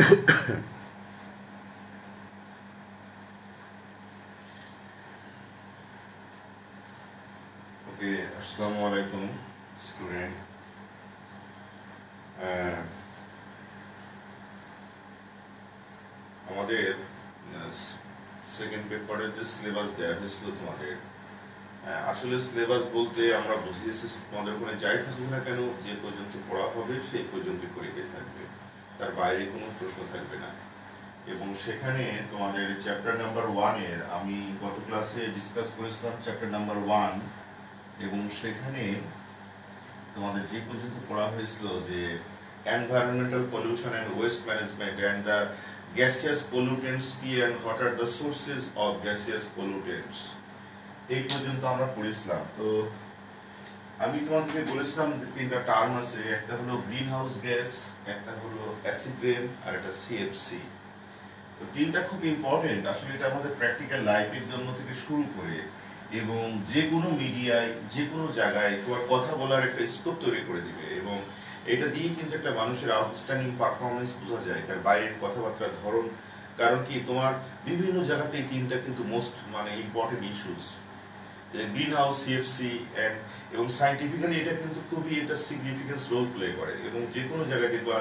ওকে, আসসালামু আলাইকুম স্টুডেন্ট। আমাদের সেকেন্ড পেপারের যে সিলেবাস দেওয়া হয়েছিল তোমাদের, আসলে সিলেবাস বলতে আমরা বুঝিয়েছি তোমাদের ওখানে যাই থাকুক না কেন, যে পর্যন্ত পড়া হবে সেই পর্যন্ত পরীক্ষায় থাকবে, তার বাইরে কোনো প্রশ্ন থাকবে না। এবং সেখানে তোমাদের চ্যাপ্টার নাম্বার 1-এর আমি গত ক্লাসে ডিসকাস করেছিলাম চ্যাপ্টার নাম্বার 1, এবং সেখানে তোমাদের যে পর্যন্ত পড়া হয়েছিল যে environmental pollution and waste management and the gaseous pollutants কি and what are the sources of gaseous pollutants, এই পর্যন্ত আমরা পড়েছিলাম। তো আমি তোমাদেরকে বলেছিলাম যে তিনটা টার্ম আছে, একটা হলো গ্রিন হাউস গ্যাস, একটা হলো অ্যাসিড রেন, আর একটা সিএফসি। তো তিনটা খুব ইম্পর্টেন্ট, আসলে এটা আমাদের প্র্যাকটিক্যাল লাইফের জন্য থেকে শুরু করে এবং যে কোনো মিডিয়ায় যে কোনো জায়গায় তোমার কথা বলার একটা স্কোপ তৈরি করে দিবে, এবং এটা দিয়ে কিন্তু একটা মানুষের আউটস্ট্যান্ডিং পারফরমেন্স বোঝা যায়, তার বাইরের কথাবার্তার ধরন। কারণ কি, তোমার বিভিন্ন জায়গাতে এই তিনটা কিন্তু most important issues, green house, CFC এবং সাইন্টিফিক্যালি এটা কিন্তু খুবই এটা সিগনিফিকেন্স রোল প্লে করে। এবং যে কোনো জায়গায় দেখবা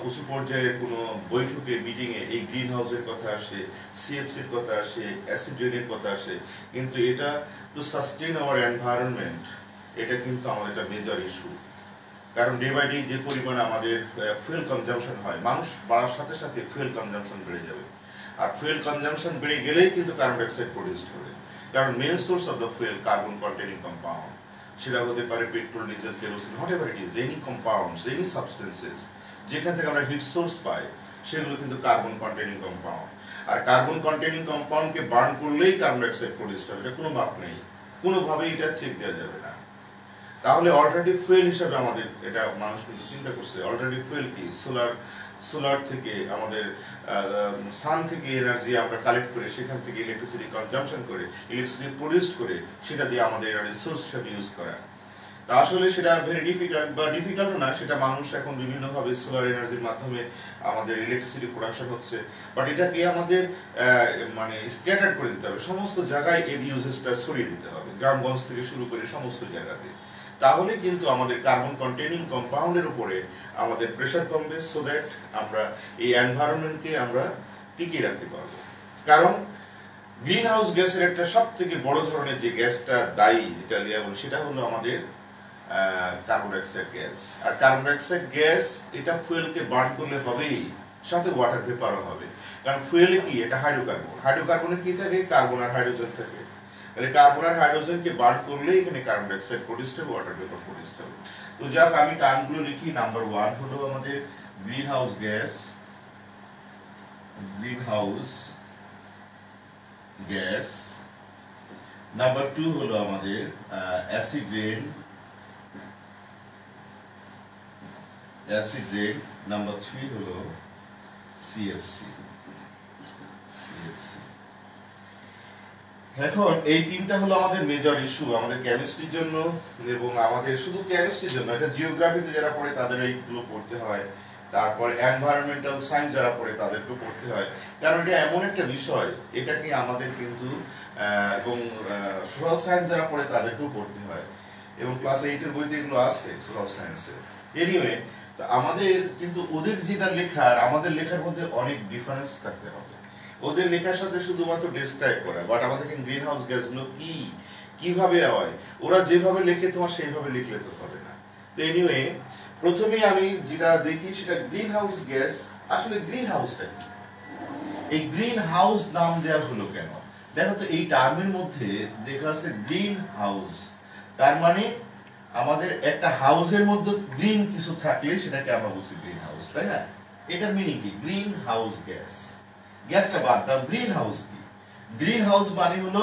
উঁচু পর্যায়ের কোনো বৈঠকে, মিটিংয়ে এই গ্রিন হাউসের কথা আসে, সিএফসির কথা আসে, অ্যাসিড রেনের কথা আসে। কিন্তু এটা টু সাস্টেন আওয়ার এনভায়রনমেন্ট, এটা কিন্তু আমাদের একটা মেজর ইস্যু। কারণ ডে বাই ডে যে পরিমাণে আমাদের ফুয়েল কনজামশন হয়, মানুষ বাড়ার সাথে সাথে ফুয়েল কনজামশন বেড়ে যাবে, আর ফুয়েল কনজামশন বেড়ে গেলেই কিন্তু কার্বন ডাইঅক্সাইড প্রডিউসড হবে। কারণ main source of the fuel carbon containing compound, সেটা হতে পারে petrol, diesel, kerosene, whatever it is, any compounds, any substances যেখান থেকে আমরা হিট সোর্স পাই, সেগুলো কিন্তু কার্বন কন্টেনিং কম্পাউন্ড। আর কার্বন কন্টেনিং কম্পাউন্ডকে বার্ন করলেই কার্বন ডাইঅক্সাইড প্রডিউসড হবে, এটা কোনো মাপ নেই, কোনোভাবেই এটা চেক দেওয়া যাবে না। তাহলে অল্টারনেটিভ ফুয়েল হিসাবে আমাদের এটা মানুষ কিন্তু চিন্তা করছে। অল্টারনেটিভ ফুয়েল কি? সোলার থেকে আমাদের সান থেকে এনার্জি আমরা কালেক্ট করে সেখান থেকে ইলেকট্রিসিটি কনজাম্পশন করে, ইলেকট্রিসিটি প্রডিউস করে, সেটা দিয়ে আমাদের এনার্জি সোর্স হিসাবে ইউজ করা। তা আসলে সেটা ভেরি ডিফিকাল্ট, বা ডিফিকাল্টও না, সেটা মানুষ এখন বিভিন্নভাবে সোলার এনার্জির মাধ্যমে আমাদের ইলেকট্রিসিটি প্রোডাকশন হচ্ছে। বাট এটাকে আমাদের স্ক্যাটার করে দিতে হবে, সমস্ত জায়গায় এর ইউজেসটা ছড়িয়ে দিতে হবে, গ্রামগঞ্জ থেকে শুরু করে সমস্ত জায়গাতে। তাহলে কিন্তু আমাদের কার্বন কন্টেনিং কম্পাউন্ডের উপরে আমাদের প্রেশার কমবে, সো দ্যাট আমরা এই এনভায়রনমেন্টকে আমরা টিকিয়ে রাখতে পারবো। কারণ গ্রিন হাউস গ্যাসের একটা সব থেকে বড় ধরনের যে গ্যাসটা দায়ী, যেটা লিয়াবল, সেটা হলো আমাদের কার্বন ডাইঅক্সাইড গ্যাস। আর কার্বন ডাইঅক্সাইড গ্যাস এটা ফুয়েলকে বার্ন করলে হবেই, সাথে ওয়াটার ভেপারও হবে। কারণ ফুয়েলে কি, এটা হাইড্রোকার্বন, হাইড্রোকার্বনে কি থাকে, কার্বন আর হাইড্রোজেন থাকে। তাহলে কার্বন আর হাইড্রোজেনকে বার্ন করলে এখানে কার্বন ডাইঅক্সাইড প্রডিউসড হবে, ওয়াটার ভেপার প্রডিউসড হবে। তো যাক, আমি টার্মগুলো লিখি। নাম্বার 1 হলো আমাদের green house gas, green house gas. Number 2 হলো আমাদের acid rain, acid rain. Number 3 হলো সিএফসি, সিএফসি। এখন এই তিনটা হলো আমাদের মেজর ইস্যু আমাদের কেমিস্ট্রির জন্য, এবং আমাদের শুধু কেমিস্ট্রির জন্য, এটা জিওগ্রাফিতে যারা পড়ে তাদের এইগুলো পড়তে হয়, তারপরে এনভায়রনমেন্টাল সায়েন্স যারা পড়ে তাদেরকেও পড়তে হয়। কারণ এটা এমন একটা বিষয়, এটাকে আমাদের কিন্তু এবং সোশ্যাল সায়েন্স যারা পড়ে তাদেরকেও পড়তে হয়, এবং ক্লাস 8-এর বইতে এগুলো আছে সোশ্যাল সায়েন্সে। এনিওয়ে, তো আমাদের কিন্তু ওদের যেটা লেখার আমাদের লেখার মধ্যে অনেক ডিফারেন্স থাকতে হবে। ওদের লেখার সাথে শুধুমাত্র ডেসক্রাইব করা, বাট আমাদের গ্রিন হাউস গ্যাসগুলো কি, কিভাবে হয়, ওরা যেভাবে লেখে তোমার সেইভাবে লিখলে তো হবে না। তো এনিওয়ে, প্রথমে আমি যেটা দেখি সেটা গ্রিন হাউস গ্যাস। আসলে গ্রিন হাউসটা কি, এই গ্রিন হাউস নাম দেওয়া হলো কেন? দেখো তো, এই টার্মের মধ্যে দেখা আছে গ্রিন হাউস, তার মানে আমাদের একটা হাউসের মধ্যে গ্রিন কিছু থাকলে সেটাকে আমরা বলছি গ্রিন হাউস, তাই না? এটার মিনিং কি? Green house gas. গ্যাসটা বাদ দাও, গ্রিন হাউস কি? গ্রিন হাউস মানে হলো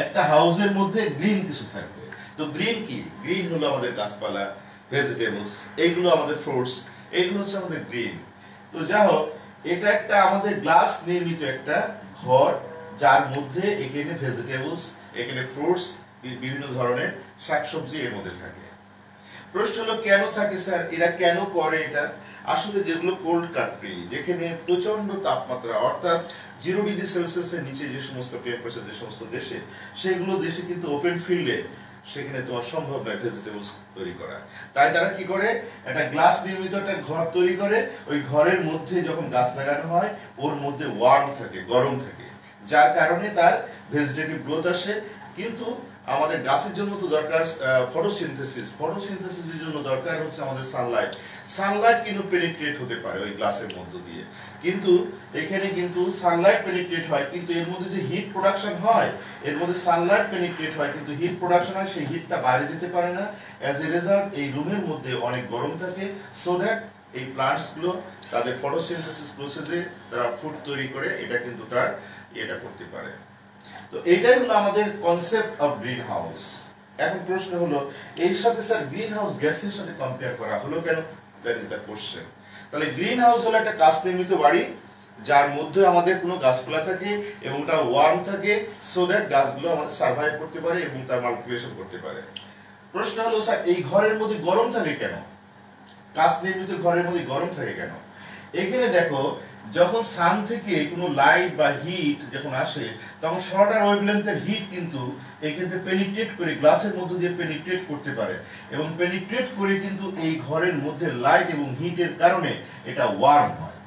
একটা হাউসের মধ্যে গ্রিন কিছু থাকবে। তো গ্রিন কি? গ্রিন হলো আমাদের গাছপালা, ভেজিটেবলস, এইগুলো আমাদের ফ্রুটস, এইগুলো হচ্ছে আমাদের গ্রিন। তো যা হোক, এটা একটা আমাদের গ্লাস নির্মিত একটা ঘর, যার মধ্যে এখানে ভেজিটেবলস, এখানে ফ্রুটস, বিভিন্ন ধরনের শাকসবজি এর মধ্যে থাকে। প্রশ্ন হলো কেন থাকে স্যার, এরা কেন করে এটা? আসলে যেগুলো কোল্ড কান্ট্রি, যেখানে প্রচন্ড তাপমাত্রা অর্থাৎ 0°C নিচে যে সমস্ত টেম্পারেচার যে সমস্ত দেশে, সেগুলো দেশে কিন্তু ওপেন ফিল্ডে সেখানে তোমার সম্ভব নয় ভেজিটেবলস তৈরি করা। তাই তারা কি করে, একটা গ্লাস নির্মিত একটা ঘর তৈরি করে, ওই ঘরের মধ্যে যখন গাছ লাগানো হয় ওর মধ্যে ওয়ার্ম থাকে, গরম থাকে, যার কারণে তার ভেজিটেটিভ গ্রোথ আসে। কিন্তু আমাদের গাছের জন্য তো দরকার ফটোসিনথেসিসের জন্য দরকার হচ্ছে আমাদের সানলাইট কিন্তু পেনিট্রেট হতে পারে ওই গ্লাসের মধ্য দিয়ে, কিন্তু এখানে কিন্তু সানলাইট পেনিট্রেট হয়, কিন্তু এর মধ্যে যে হিট প্রোডাকশন হয়, এর মধ্যে সানলাইট পেনিট্রেট হয় কিন্তু হিট প্রোডাকশন হয়, সেই হিটটা বাইরে যেতে পারে না। অ্যাজ এ রেজাল্ট এই রুমের মধ্যে অনেক গরম থাকে, সো দ্যাট এই প্লান্টসগুলো তাদের ফটোসিনথেসিস প্রসেসে তারা ফুড তৈরি করে এটা কিন্তু তার এটা করতে পারে। তো এইটাই হলো আমাদের কনসেপ্ট অফ গ্রিন হাউস। এখন প্রশ্ন হলো, এর সাথে স্যার গ্রিন হাউস গ্যাসের সাথে কম্পেয়ার করা হলো কেন? That is the question. তাহলে গ্রিন হাউস হলো একটা কাঁচ নির্মিত বাড়ি যার মধ্যে আমাদের কোনো গাছপালা থাকে এবং ওটা ওয়ার্ম থাকে, সো দ্যাট গাছগুলো আমাদের সার্ভাইভ করতে পারে এবং তার মাল্টিপ্লিকেশন করতে পারে। প্রশ্ন হলো স্যার এই ঘরের মধ্যে গরম থাকে কেন? কাঁচ নির্মিত ঘরের মধ্যে গরম থাকে কেন? এখানে দেখো, যখন সান থেকে কোনো লাইট বা হিট যখন আসে তখন শর্টার ওয়েভলেন্থের হিট কিন্তু এক্ষেত্রে পেনিট্রেট করে গ্লাসের মধ্যে দিয়ে পেনিট্রেট করতে পারে, এবং পেনিট্রেট করে কিন্তু এই ঘরের মধ্যে লাইট এবং হিটের কারণে এটা ওয়ার্ম হয়।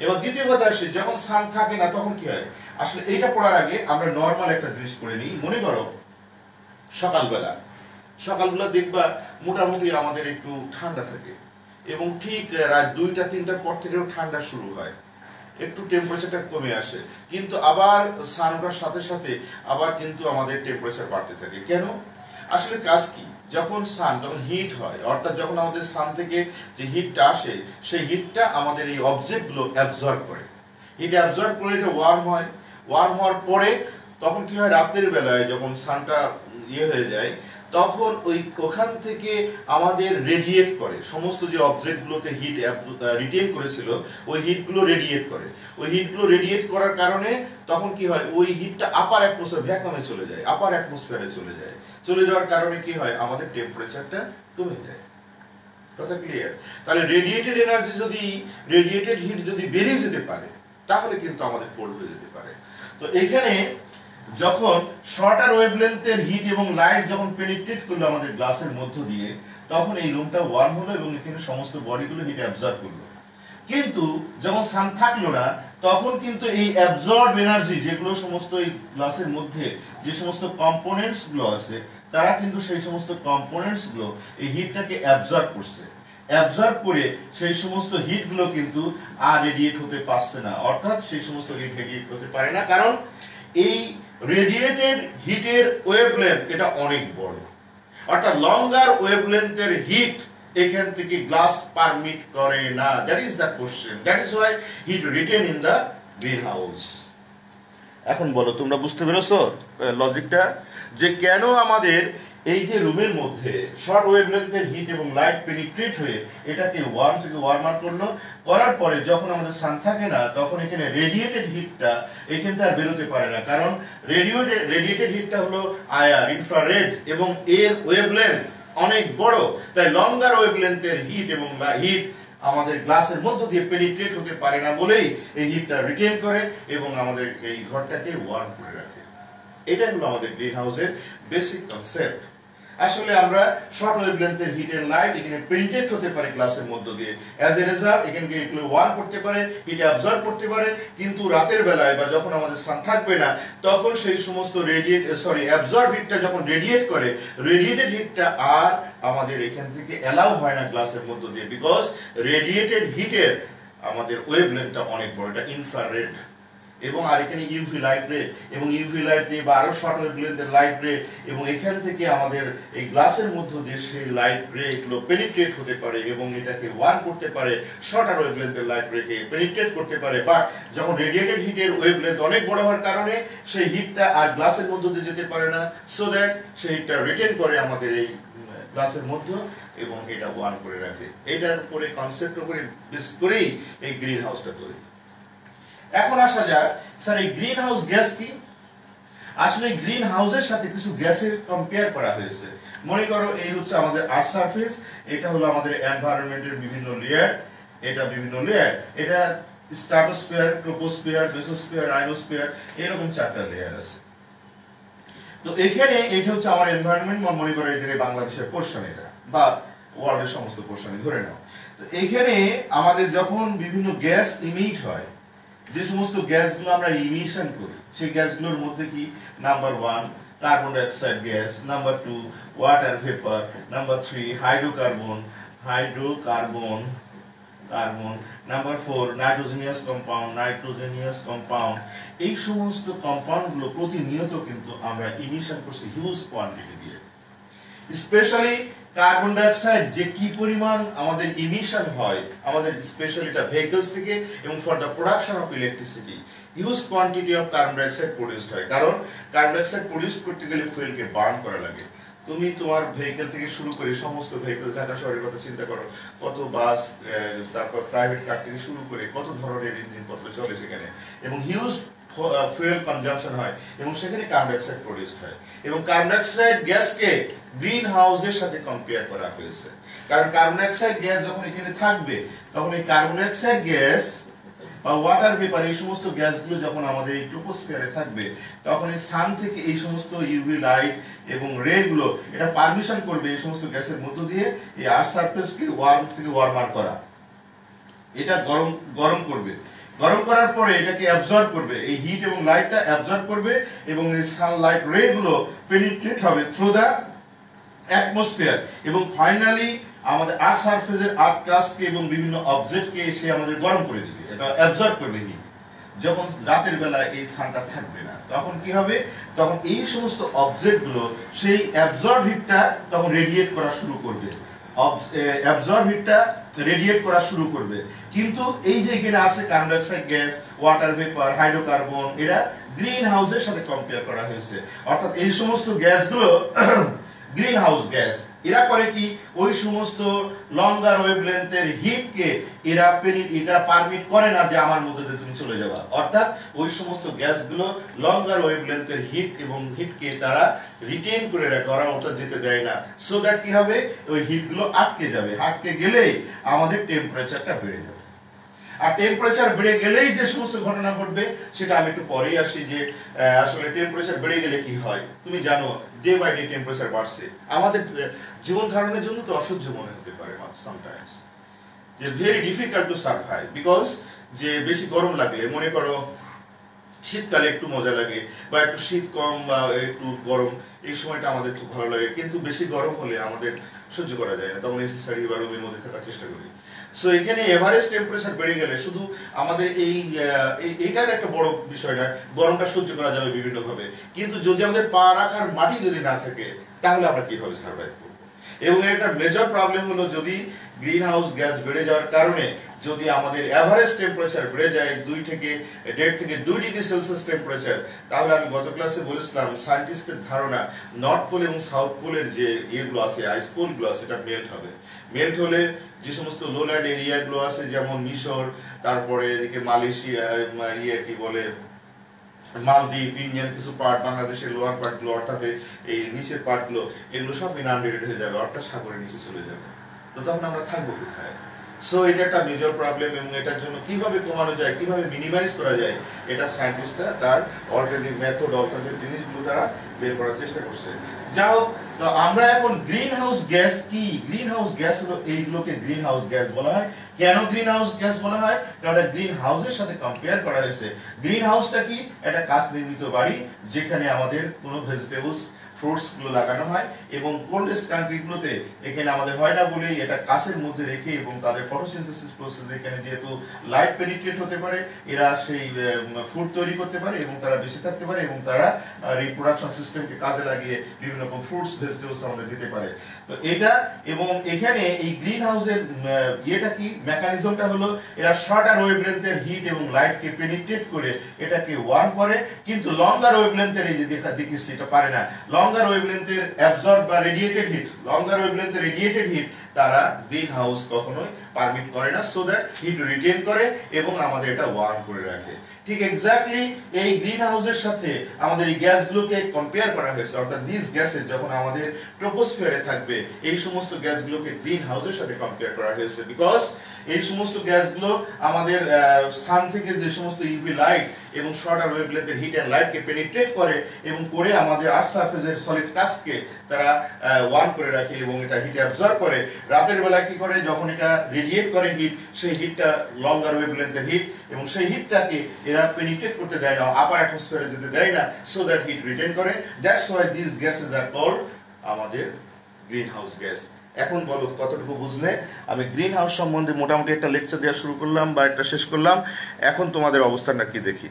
এবার দ্বিতীয় কথা আসে, যখন সান থাকে না তখন কি হয়? আসলে এইটা পড়ার আগে আমরা নর্মাল একটা জিনিস করে নিই। মনে করো সকালবেলা দেখবা মোটামুটি আমাদের একটু ঠান্ডা থাকে, এবং ঠিক রাত 2টা-3টার পর থেকে ঠান্ডা শুরু হয়, একটু টেম্পারেচারটা কমে আসে, কিন্তু আবার সান ওঠার সাথে সাথে আবার কিন্তু আমাদের টেম্পারেচার বাড়তে থাকে। কেন? আসলে কাজ কি, যখন হিট হয়, অর্থাৎ যখন আমাদের সান থেকে যে হিটটা আসে সেই হিটটা আমাদের এই অবজেক্টগুলো অ্যাবজর্ব করে, হিট অ্যাবজর্ব করে এটা ওয়ার্ম হয়। ওয়ার্ম হওয়ার পরে তখন কি হয়, রাতের বেলায় যখন সানটা হয়ে যায় তখন ওখান থেকে আমাদের রেডিয়েট করে সমস্ত যে অবজেক্টগুলোতে হিট রিটেন করেছিল, ওই হিটগুলো রেডিয়েট করে। ওই হিটগুলো রেডিয়েট করার কারণে তখন কি হয়, ওই হিটটা আপার অ্যাটমসফিয়ার ভ্যাকুয়ামে চলে যায়, আপার অ্যাটমসফিয়ারে চলে যাওয়ার কারণে কি হয়, আমাদের টেম্পারেচারটা কমে যায়। কথা ক্লিয়ার? তাহলে রেডিয়েটেড হিট যদি বেরিয়ে যেতে পারে তাহলে কিন্তু আমাদের কোল্ড হয়ে যেতে পারে। তো এখানে যখন শর্টার ওয়েভলেন্থের হিট এবং লাইট যখন পেনিট্রেট করলো আমাদের গ্লাসের মধ্য দিয়ে, তখন এই রুমটা ওয়ার্ম হলো এবং এখানে সমস্ত বডিগুলো হিট অ্যাবজর্ব করলো। কিন্তু যখন সান থাকলো না তখন কিন্তু এই অ্যাবজর্ব এনার্জি যেগুলো সমস্ত এই গ্লাসের মধ্যে যে সমস্ত কম্পোনেন্টস গুলো আছে, তারা কিন্তু সেই সমস্ত কম্পোনেন্টস গুলো এই হিটটাকে অ্যাবজর্ব করছে। অ্যাবজর্ব করে সেই সমস্ত হিটগুলো কিন্তু আর রেডিয়েট হতে পারছে না, অর্থাৎ সেই সমস্ত হিট রেডিয়েট হতে পারে না, কারণ এই রেডিয়েটেড হিটের ওয়েভলেন্থ এটা অনেক বড়, অর্থাৎ লঙ্গার ওয়েভলেন্থের হিট এখান থেকে গ্লাস পারমিট করে না। That is the question, that is why heat retain in the green house. এখন বলো, তোমরা বুঝতে পেরেছো লজিকটা, যে কেন আমাদের এই যে রুমের মধ্যে শর্ট ওয়েভলেন্থের হিট এবং লাইট পেনিট্রেট হয়ে এটাকে ওয়ার্ম থেকে ওয়ার্মার করলো, করার পরে যখন আমাদের সান থাকে না তখন এখানে রেডিয়েটেড হিটটা এখান থেকে আর বেরোতে পারে না, কারণ রেডিয়েটেড হিটটা হলো আইআর ইনফ্রারেড এবং এর ওয়েভলেন্থ অনেক বড়, তাই লঙ্গার ওয়েভলেন্থের হিট এবং হিট আমাদের গ্লাসের মধ্য দিয়ে পেনিট্রেট হতে পারে না বলেই এই হিটটা রিটেন করে এবং আমাদের এই ঘরটাকে ওয়ার্ম করে রাখে। এটাই হলো আমাদের গ্রিন হাউসের বেসিক কনসেপ্ট। আসলে আমরা শর্ট ওয়েভলেন্থের হিট এন্ড লাইট এখানে পেনিট্রেট হতে পারে গ্লাসের মধ্য দিয়ে, অ্যাজ এ রেজাল্ট এখানে এগুলো ওয়ার্ম করতে পারে, হিট অ্যাবজর্ব করতে পারে, কিন্তু রাতের বেলায় বা যখন আমাদের সান থাকবে না তখন সেই সমস্ত অ্যাবজর্ব হিটটা যখন রেডিয়েট করে, রেডিয়েটেড হিটটা আর আমাদের এখান থেকে অ্যালাউ হয় না গ্লাসের মধ্য দিয়ে, বিকজ রেডিয়েটেড হিটের আমাদের ওয়েভলেন্থটা অনেক বড়, এটা ইনফ্রারেড, এবং আর এখানে ইউভি লাইট রে এবং ইউভি লাইট রে বা আরো শর্ট ওয়েভলেন্থের লাইট রে, এবং এখান থেকে আমাদের এই গ্লাসের মধ্য দিয়ে সেই লাইট রে এগুলো পেনিট্রেট হতে পারে এবং এটাকে ওয়ার্ম করতে পারে, শর্টার ওয়েভলেন্থের লাইট রেকে পেনিট্রেট করতে পারে। বাট যখন রেডিয়েটেড হিটের ওয়েভলেন্থ অনেক বড় হওয়ার কারণে সেই হিটটা আর গ্লাসের মধ্য দিয়ে যেতে পারে না, সো দ্যাট সেই হিটটা রিটেন করে আমাদের এই গ্লাসের মধ্যে এবং এটা ওয়ার্ম করে রাখে। এটার উপরে কনসেপ্ট উপরে বেস করেই এই গ্রিন হাউসটা তৈরি। এখন আসা যাক, স্যার এই গ্রিন হাউস গ্যাস কি? আসলে গ্রিন হাউসের সাথে কিছু গ্যাসের কম্পেয়ার করা হয়েছে। মনে করো এই হচ্ছে আমাদের আর্থ সারফেস, এটা হলো আমাদের এনভায়রনমেন্টের বিভিন্ন লেয়ার, এটা বিভিন্ন লেয়ার, এটা স্ট্রাটোস্ফিয়ার, ট্রোপোস্ফিয়ার, মেসোস্ফিয়ার, আয়োনোস্ফিয়ার, এরকম 4টা লেয়ার আছে। তো এখানে এটা হচ্ছে আমার এনভায়রনমেন্ট, মনে করে এই বাংলাদেশের পোর্শন, এটা বা ওয়ার্ল্ডের সমস্ত পোর্শনে ধরে নাও। তো এখানে আমাদের যখন বিভিন্ন গ্যাস ইমিট হয়, যে সমস্ত গ্যাসগুলো আমরা ইমিশন করি, সেই গ্যাসগুলোর মধ্যে কি number 1 carbon dioxide gas, number 2 water vapour, number 3 hydrocarbon, number 4 nitrogenous compound. এই সমস্ত কম্পাউন্ডগুলো প্রতিনিয়ত কিন্তু আমরা ইমিশন করছি হিউজ কোয়ান্টিটি দিয়ে। স্পেশালি কার্বন ডাইঅক্সাইড যে কি পরিমাণ আমাদের ইমিশন হয় আমাদের স্পেশালি এটা ভেহিকলস থেকে, এবং for the production of electricity huge quantity of carbon dioxide produced হয়। কারণ কার্বন ডাইঅক্সাইড প্রডিউস করতে গেলে ফুয়েলকে বার্ন করা লাগে। তুমি তোমার ভেহিকল থেকে শুরু করে সমস্ত ভেহিকল, ঢাকা শহরের কথা চিন্তা করো, কত বাস, তারপর প্রাইভেট কার থেকে শুরু করে কত ধরনের ইঞ্জিনপত্র চলে সেখানে, এবং হিউজ ফুয়েল কনজাম্পশন হয়, এবং সেখানে কার্বন ডাইঅক্সাইড প্রডিউসড হয়। এবং কার্বন ডাইঅক্সাইড গ্যাসকে গ্রিন হাউসের সাথে কম্পেয়ার করা হয়েছে, কারণ কার্বন ডাইঅক্সাইড গ্যাস যখন এখানে থাকবে তখন এই কার্বন ডাইঅক্সাইড গ্যাস বা ওয়াটার ভেপার, এই সমস্ত গ্যাসগুলো যখন আমাদের এই ট্রোপোস্ফিয়ারে থাকবে, তখন এই সান থেকে এই সমস্ত ইউভি লাইট এবং রে গুলো এটা পারমিশন করবে এই সমস্ত গ্যাসের মধ্য দিয়ে এই আর্থ সারফেসকে ওয়ার্ম থেকে ওয়ার্মার করা, এটা গরম করবে। গরম করার পরে এটাকে অ্যাবজর্ব করবে, এই হিট এবং লাইটটা অ্যাবজর্ব করবে, এবং এই সানলাইট রে গুলো পেনিট্রেট হবে থ্রু দা অ্যাটমসফিয়ার, এবং ফাইনালি আমাদের আর্থ সারফেসের আর্থ ক্রাস্টকে এবং বিভিন্ন অবজেক্টকে এসে আমাদের গরম করে দিবে, এটা অ্যাবজর্ব করবে হিট। যখন রাতের বেলা এই সানটা থাকবে না, তখন কি হবে, তখন এই সমস্ত অবজেক্টগুলো সেই অ্যাবজর্ব হিটটা তখন রেডিয়েট করা শুরু করবে, কিন্তু এই যে এখানে আছে carbon dioxide gas, water vapour, hydrocarbon, এরা গ্রিন হাউসের সাথে কম্পেয়ার করা হয়েছে। অর্থাৎ এই সমস্ত গ্যাসগুলো গ্রিন হাউস গ্যাস, এরা করে কি ওই সমস্ত লঙ্গার ওয়েভলেন্থের হিটকে এটা পারমিট করে না যে আমার মধ্যে দিয়ে তুমি চলে যাবা। অর্থাৎ ওই সমস্ত গ্যাসগুলো লঙ্গার ওয়েভলেন্থের হিট এবং হিটকে তারা রিটেইন করে রাখে, ওরা ওটা যেতে দেয় না। সো দ্যাট কি হবে, ওই হিটগুলো আটকে যাবে, আটকে গেলেই আমাদের টেম্পারেচারটা বেড়ে যাবে। আর টেম্পারেচার বেড়ে গেলেই যে সমস্ত ঘটনা ঘটবে সেটা আমি একটু পরেই আসি, যে আসলে টেম্পারেচার বেড়ে গেলে কি হয়। তুমি জানো ডে বাই ডে টেম্পারেচার বাড়ছে, আমাদের জীবন ধারণের জন্য তো অসহ্য মনে হতে পারে সামটাইমস, যে very difficult to survive, because যে বেশি গরম লাগলে, মনে করো শীতকালে একটু মজা লাগে, বা একটু শীত কম বা একটু গরম, এই সময়টা আমাদের খুব ভালো লাগে, কিন্তু বেশি গরম হলে আমাদের সহ্য করা যায় না, তখন এসি ছাড়ি বা রুমের মধ্যে থাকার চেষ্টা করি। সো এখানে এভারেজ টেম্পারেচার বেড়ে গেলে শুধু আমাদের এইটার একটা বড় বিষয় না, গরমটা সহ্য করা যাবে বিভিন্নভাবে, কিন্তু যদি আমাদের পা রাখার মাটি যদি না থাকে তাহলে আমরা কিভাবে সার্ভাইভ করবো। এবং একটা মেজর প্রবলেম হলো, যদি গ্রিন হাউস গ্যাস বেড়ে যাওয়ার কারণে যদি আমাদের এভারেজ টেম্পারেচার বেড়ে যায় 1.5 থেকে 2 ডিগ্রি সেলসিয়াস টেম্পারেচার, তাহলে আমি গত ক্লাসে বলেছিলাম সায়েন্টিস্টের ধারণা নর্থ পোল এবং সাউথ পোলের যে ইয়েগুলো আছে, আইস পোলগুলো আছে, এটা মেল্ট হবে। মেল্ট হলে যে সমস্ত লোল্যান্ড এরিয়াগুলো আছে, যেমন মিশর, তারপরে এদিকে মালয়েশিয়া, কি বলে মালদ্বীপ, ইন্ডিয়ান কিছু পার্ট, বাংলাদেশের লোয়ার পার্টগুলো, অর্থাৎ এই নিচের পার্টগুলো, এগুলো সব ইনআন্ডেটেড হয়ে যাবে, অর্থাৎ সাগরের নিচে চলে যাবে। তো তখন আমরা থাকবো কোথায়? সো এটা একটা মেজর প্রবলেম, এবং এটার জন্য কিভাবে কমানো যায়, কিভাবে মিনিমাইজ করা যায়, এটা সায়েন্টিস্টরা তার অল্টারনেটিভ মেথড, অল্টারনেটিভ জিনিসগুলো তারা বের করার চেষ্টা করছে। যাও, তো আমরা এখন গ্রিন হাউস গ্যাস কি, গ্রিন হাউস গ্যাস হলো এইগুলোকে গ্রিন হাউস গ্যাস বলা হয়। কেন গ্রিন হাউস গ্যাস বলা হয়? কারণ এটা গ্রিন হাউসের সাথে কম্পেয়ার করা হয়েছে। গ্রিন হাউসটা কি? এটা কাঁচ নির্মিত বাড়ি, যেখানে আমাদের কোনো ভেজিটেবলস, ফ্রুটস গুলো লাগানো হয়, এবং কোল্ডেস্ট কান্ট্রিগুলোতে এখানে আমাদের হয় না বলেই এটা কাঁচের মধ্যে রেখে, এবং তাদের ফটোসিনথেসিস প্রসেস, এখানে যেহেতু লাইট পেনিট্রেট হতে পারে, এরা সেই ফুড তৈরি করতে পারে, এবং তারা বেঁচে থাকতে পারে, এবং তারা রিপ্রোডাকশন সিস্টেমকে কাজে লাগিয়ে বিভিন্ন রকম ফ্রুটস, ভেজিটেবলস আমাদের দিতে পারে। তো এটা, এবং এখানে এই গ্রিন হাউসের ইয়েটা কি, মেকানিজমটা হলো, এরা শর্টার ওয়েভলেন্থের হিট এবং লাইটকে পেনিট্রেট করে এটাকে ওয়ার্ম করে, কিন্তু লঙ্গার ওয়েভলেন্থের এই যে দেখিস এটা পারে না। লঙ্গার ওয়েভলেন্থের অ্যাবজর্ব বা রেডিয়েটেড হিট তারা গ্রিন হাউস কখনোই পারমিট করে না, সো দ্যাট হিট রিটেইন করে এবং আমাদের এটা ওয়ার্ম করে রাখে। ঠিক এক্স্যাক্টলি এই গ্রিন হাউসের সাথে আমাদের এই গ্যাসগুলোকে কম্পেয়ার করা হয়েছে, অর্থাৎ দিস গ্যাসেস যখন আমাদের ট্রোপোস্ফিয়ারে থাকবে, এই সমস্ত গ্যাসগুলোকে গ্রিন হাউসের সাথে কম্পেয়ার করা হয়েছে, বিকজ এই সমস্ত গ্যাসগুলো আমাদের স্থান থেকে যে সমস্ত ইউভি লাইট এবং শর্টার ওয়েভলেন্থের হিট অ্যান্ড লাইটকে পেনিট্রেট করে এবং করে আমাদের আর্থ সারফেসের সলিড কাস্টকে তারা ওয়ার্ম করে রাখে এবং এটা হিট অ্যাবজর্ব করে। রাতের বেলা কি করে, যখন এটা রেডিয়েট করে হিট, সেই হিটটা লঙ্গার ওয়েভলেন্থের হিট এবং সেই হিটটাকে এরা পেনিট্রেট করতে দেয় না, আপার অ্যাটমসফিয়ারে যেতে দেয় না, সো দ্যাট হিট রিটেন করে। That's why this gases are called আমাদের গ্রিন হাউস গ্যাস। এখন বলো কতটুকু বুঝলে? আমি গ্রিন হাউস সম্বন্ধে মোটামুটি একটা লেকচার দেওয়া শুরু করলাম বা একটা শেষ করলাম। এখন তোমাদের অবস্থানটা কি দেখি।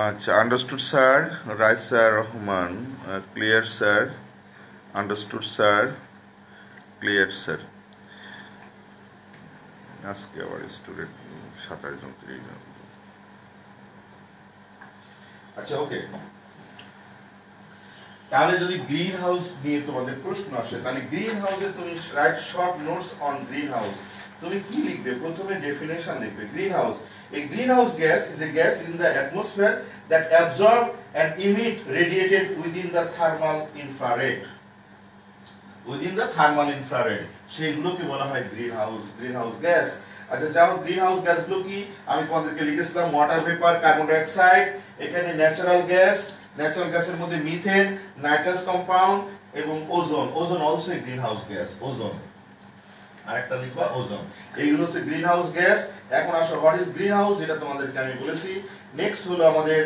আচ্ছা, understood sir, right sir, Rahman, clear sir, understood sir, clear sir. আজকে আবার স্টুডেন্ট 27 জন 30 জন। আচ্ছা, ওকে। তাহলে যদি গ্রিন হাউস নিয়ে তোমাদের প্রশ্ন আসে, তাহলে গ্রিন হাউসে তুমি right short notes on green house. তুমি কি লিখবে? প্রথমে ডেফিনেশন লিখবে। Green house, a greenhouse gas is a gas in the atmosphere that absorb and emit radiated within the thermal infrared. Within the thermal infrared, সেগুলোকে বলা হয় green house gas. আচ্ছা, যাও গ্রিন হাউস গ্যাসগুলো কি আমি তোমাদেরকে লিখেছিলাম। Water vapour, carbon die oxide, এখানে ন্যাচারাল গ্যাসের মধ্যে মিথেন, নাইট্রাস কম্পাউন্ড এবং ozone. Ozone also a green house gas. Ozone আরেকটা লিখবা, ওজোন। এইগুলো হচ্ছে গ্রিন হাউস গ্যাস। এখন আসো, হোয়াট ইজ গ্রিন হাউস, এটা তোমাদেরকে আমি বলেছি। নেক্সট হলো আমাদের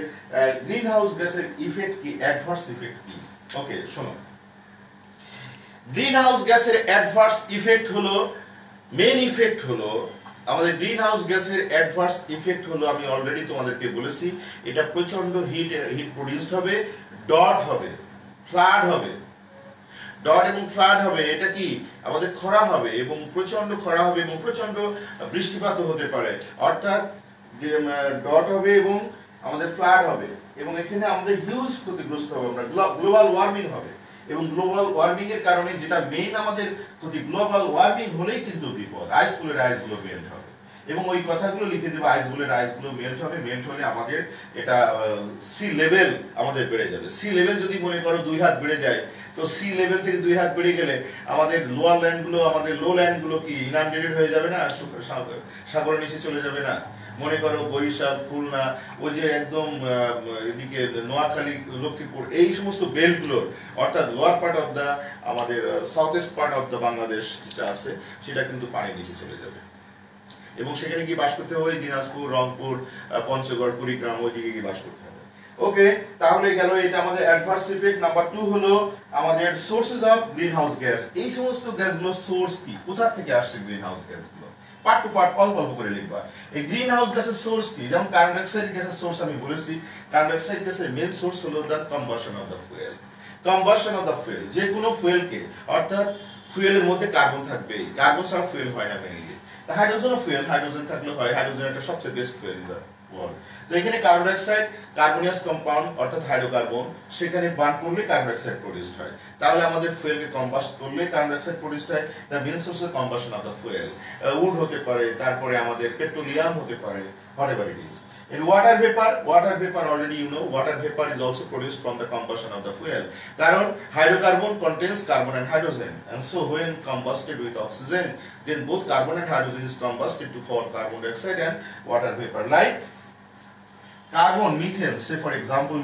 গ্রিন হাউস গ্যাসের ইফেক্ট কি, অ্যাডভার্স ইফেক্ট কি। ওকে, শোনো, গ্রিন হাউস গ্যাসের অ্যাডভার্স ইফেক্ট হলো, মেইন ইফেক্ট হলো আমাদের গ্রিন হাউস গ্যাসের অ্যাডভার্স ইফেক্ট হলো, আমি অলরেডি তোমাদেরকে বলেছি, এটা প্রচন্ড হিট প্রডিউসড হবে, ডট হবে, ফ্লাড হবে। ডট এবং ফ্লাড হবে, এটা কি আমাদের খরা হবে এবং প্রচন্ড খরা হবে এবং প্রচন্ড বৃষ্টিপাত হতে পারে। অর্থাৎ ডট হবে এবং আমাদের ফ্লাড হবে এবং এখানে আমাদের হিউজ ক্ষতিগ্রস্ত হবে, আমরা গ্লোবাল ওয়ার্মিং হবে এবং গ্লোবাল ওয়ার্মিং এর কারণে যেটা মেইন আমাদের ক্ষতি, গ্লোবাল ওয়ার্মিং হলেই কিন্তু বিপদ। আইসগুলো মেল্ট হবে এবং ওই কথাগুলো লিখে দেবে, আইসগুলো মেল্ট হবে। মেল্ট হলে আমাদের এটা সি লেভেল আমাদের বেড়ে যাবে। সি লেভেল যদি মনে করো 2 হাত বেড়ে যায়, তো সি লেভেল থেকে 2 হাত বেড়ে গেলে আমাদের লোয়ার ল্যান্ডগুলো, আমাদের লো ল্যান্ডগুলো কি ইনান্ডেটেড হয়ে যাবে না, সাগরের নিচে চলে যাবে না। মনে করো বরিশাল, খুলনা, ওই যে একদম এদিকে নোয়াখালী, লক্ষ্মীপুর, এই সমস্ত বেল্টগুলোর, অর্থাৎ লোয়ার পার্ট অফ দ্য আমাদের south east part of the Bangladesh যেটা আছে, সেটা কিন্তু পানির নিচে চলে যাবে এবং সেখানে কি বাস করতে হবে? দিনাজপুর, রংপুর, পঞ্চগড়, কুড়িগ্রাম, ওইদিকে কি বাস করতে হবে। ওকে, তাহলে গেল এটা আমাদের অ্যাডভার্স ইফেক্ট। নাম্বার 2 হলো আমাদের sources of green house gas. এই সমস্ত গ্যাসগুলোর সোর্স কি, কোথা থেকে আসছে গ্রিন হাউস গ্যাসগুলো, পার্ট টু পার্ট অল্প অল্প করে লিখবা। এই গ্রিন হাউস গ্যাসের সোর্স কি? যেমন কার্বন ডাই অক্সাইড গ্যাসের সোর্স আমি বলেছি, কার্বন ডাই অক্সাইড গ্যাসের মেইন সোর্স হলো the combustion of the fuel. Combustion of the fuel, যে কোনো ফুয়েলকে, অর্থাৎ ফুয়েলের মধ্যে কার্বন থাকবে, কার্বন ছাড়া ফুয়েল হয় না মেইনলি। হাইড্রোজেন ফুয়েল, হাইড্রোজেন থাকলে হয়, হাইড্রোজেন একটা সবচেয়ে best fuel in the world. তো এখানে carbon dioxide, carbonaceous compound অর্থাৎ হাইড্রোকার্বন, সেখানে বার্ন করলে কার্বন ডাই অক্সাইড প্রডিউসড হয়। তাহলে আমাদের ফুয়েলকে কম্বাস্ট করলে কার্বন ডাই অক্সাইড প্রডিউসড হয়। The main source of combustion of the fuel wood হতে পারে, তারপরে আমাদের পেট্রোলিয়াম হতে পারে, whatever it is. In water vapor already you know, water vapor is also produced from the combustion of the fuel. কারণ hydrocarbon contains carbon and hydrogen, and so when combusted with oxygen, then both carbon and hydrogen is combusted to form carbon dioxide and water vapor. Like carbon, methane, say for example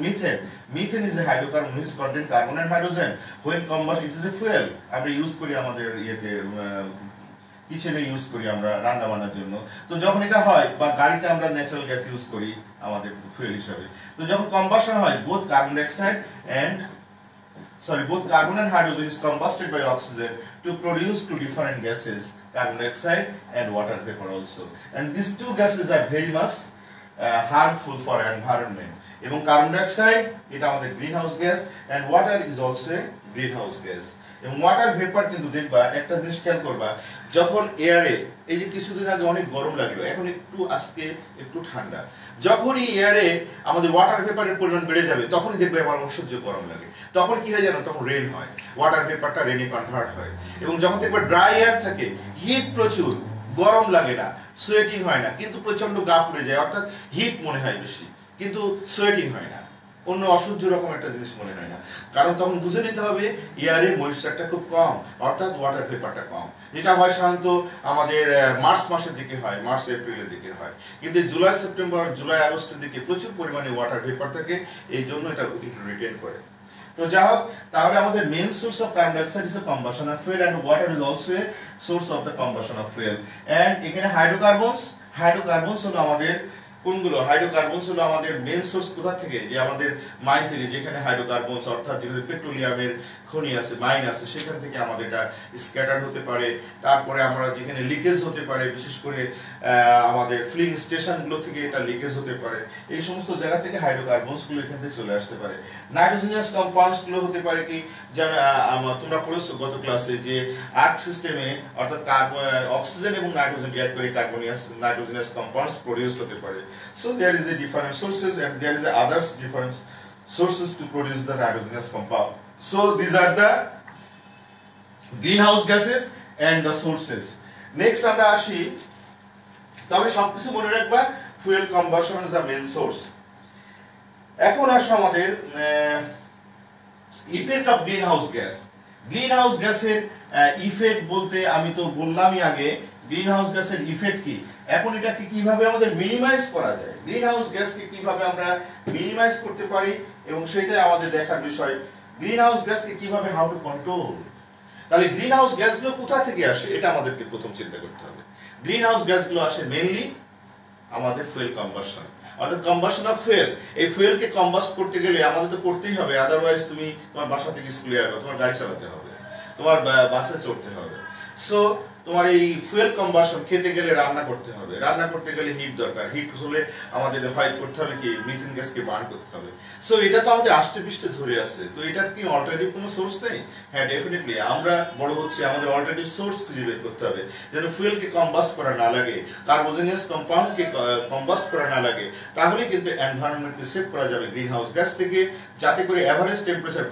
methane is a hydrocarbon which contains carbon and hydrogen. When combusted, it is a fuel. আমরা use করি আমাদের ইয়েতে, কিচেনে use করি আমরা রান্না বান্নার জন্য। তো যখন এটা হয়, বা গাড়িতে আমরা ন্যাচারাল গ্যাস ইউজ করি আমাদের ফুয়েল হিসাবে, তো যখন কম্বাশন হয়, both carbon and hydrogen is combusted by oxygen to produce two different gases, carbon dioxide and water vapor also. And these two gases are very much harmful for environment. এবং carbon dioxide এটা আমাদের green house gas, and water is also green house gas. এবং water vapour কিন্তু দেখবা একটা জিনিস খেয়াল করবা, যখন এয়ারে এই যে কিছুদিন আগে অনেক গরম লাগলো, এখন একটু আজকে একটু ঠান্ডা, যখনই এয়ারে আমাদের ওয়াটার ভেপারের পরিমাণ বেড়ে যাবে তখনই দেখবে আমার অসহ্য গরম লাগে। তখন কি হয় জানো, তখন রেন হয়, ওয়াটার ভেপারটা রেনে কনভার্ট হয়। এবং যখন দেখবে ড্রাই এয়ার থাকে, হিট প্রচুর, গরম লাগে না, সোয়েটিং হয় না, কিন্তু প্রচন্ড গা পুড়ে যায়, অর্থাৎ হিট মনে হয় বেশি কিন্তু সোয়েটিং হয় না, অন্য অসহ্য রকম একটা জিনিস মনে হয় না। কারণ তখন বুঝে নিতে হবে এয়ারে ময়েশ্চারটা খুব কম, অর্থাৎ ওয়াটার ভেপারটা কম। যেটা হয় সাধারণত আমাদের মার্চ মাসের দিকে হয়, মার্চ এপ্রিলের দিকে হয়, কিন্তু জুলাই সেপ্টেম্বর জুলাই আগস্টের দিকে প্রচুর পরিমাণে ওয়াটার ভেপার থাকে, এই জন্য এটা একটু রিটেন করে। তো যা হোক, তাহলে আমাদের main source of carbon dioxide is a combustion of fuel and water is also a source of the combustion of fuel. And এখানে হাইড্রোকার্বনস হলো আমাদের কোনগুলো, হাইড্রোকার্বনস হলো আমাদের মেইন সোর্স কোথা থেকে, যে আমাদের মাইন থেকে, যেখানে হাইড্রোকার্বনস অর্থাৎ যেখানে পেট্রোলিয়ামের খনি আছে, মাইন আছে, সেখান থেকে আমাদের এটা স্ক্যাটার হতে পারে। তারপরে আমরা যেখানে লিকেজ হতে পারে, বিশেষ করে আমাদের ফিলিং স্টেশনগুলো থেকে এটা লিকেজ হতে পারে, এই সমস্ত জায়গা থেকে হাইড্রোকার্বনসগুলো এখান থেকে চলে আসতে পারে। নাইট্রোজেনাস কম্পাউন্ডসগুলো হতে পারে কি, যেমন তোমরা পড়েছো গত ক্লাসে যে আর্ক সিস্টেমে অর্থাৎ অক্সিজেন এবং নাইট্রোজেন রিঅ্যাক্ট করে কার্বনিয়াস নাইট্রোজেনাস কম্পাউন্ডস প্রডিউসড হতে পারে। So there is a different sources and there is a others different sources to produce the nitrogenous compound. So these are the greenhouse gases and the sources. Next আমরা আসি, তবে সবকিছু মনে রাখবা fuel combustion is the main source. এখন আসো আমাদের effect of greenhouse gas. Greenhouse গ্যাসের ইফেক্ট বলতে আমি তো বললামই আগে গ্রিনহাউস গ্যাসের ইফেক্ট কি। এখন এটাকে কিভাবে আমাদের মিনিমাইজ করা যায়, গ্রিনহাউস গ্যাসকে কিভাবে আমরা মিনিমাইজ করতে পারি, এবং সেটাই আমাদের দেখার বিষয়। গ্রিনহাউস গ্যাসকে কিভাবে হাউ টু কন্ট্রোল। তাহলে গ্রিনহাউস গ্যাসগুলো কোথা থেকে আসে এটা আমাদেরকে প্রথম চিন্তা করতে হবে। গ্রিনহাউস গ্যাসগুলো আসে মেইনলি আমাদের ফুয়েল কম্বাসন, অর্থাৎ কম্বাসন অফ ফুয়েল। এই ফুয়েলকে কম্বাস্ট করতে গেলে আমাদের তো করতেই হবে, আদারওয়াইজ তুমি তোমার বাসা থেকে স্কুলে যাবে, তোমার গাড়ি চালাতে হবে, তোমার বাসে চড়তে হবে। সো তোমার এই ফুয়েল কম্বাসন খেতে গেলে রান্না করতে হবে, রান্না করতে গেলে হিট দরকার, হিট হলে আমাদের হয় করতে হবে কি মিথেন গ্যাসকে বার্ন করতে হবে। সো এটা তো আমাদের আষ্টে পৃষ্ঠে ধরে আছে, তো এটার কি অল্টারনেটিভ কোনো সোর্স নেই? হ্যাঁ, ডেফিনেটলি আমরা বড় হচ্ছে, আমাদের অল্টারনেটিভ সোর্স খুঁজে বের করতে হবে, যেন ফুয়েলকে কম্বাস্ট করা না লাগে, কার্বোজেনিয়াস কম্পাউন্ডকে কম্বাস্ট করা না লাগে। তাহলে কিন্তু এনভায়রনমেন্টকে সেভ করা যাবে গ্রিন হাউস গ্যাস থেকে, যাতে করে এভারেজ টেম্পারেচার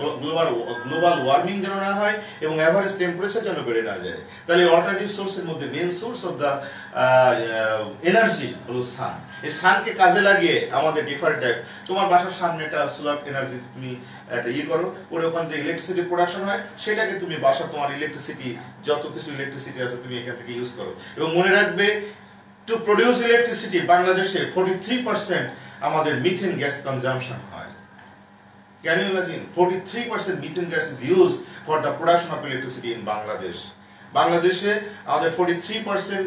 গ্লোবাল ওয়ার্মিং যেন না হয় এবং এভারেজ টেম্পারেচার যেন বেড়ে না যায়। তাহলে অল্টারনেটিভ সোর্সের মধ্যে main source of the energy হলো সান। এই সানকে কাজে লাগিয়ে আমাদের ডিফারেন্ট টাইপ, তোমার বাসার সামনে একটা সোলার এনার্জি তুমি একটা করো, করে ওখান থেকে ইলেকট্রিসিটি প্রোডাকশন হয়, সেটাকে তুমি বাসা তোমার ইলেকট্রিসিটি যত কিছু ইলেকট্রিসিটি আছে তুমি এখান থেকে ইউজ করো। এবং মনে রাখবে, টু প্রডিউস ইলেকট্রিসিটি বাংলাদেশে 43% আমাদের মিথেন গ্যাস কনজাম্পশন হয়। Can you imagine? 43% methane gas is used for the production of electricity in Bangladesh. বাংলাদেশে আমাদের 43%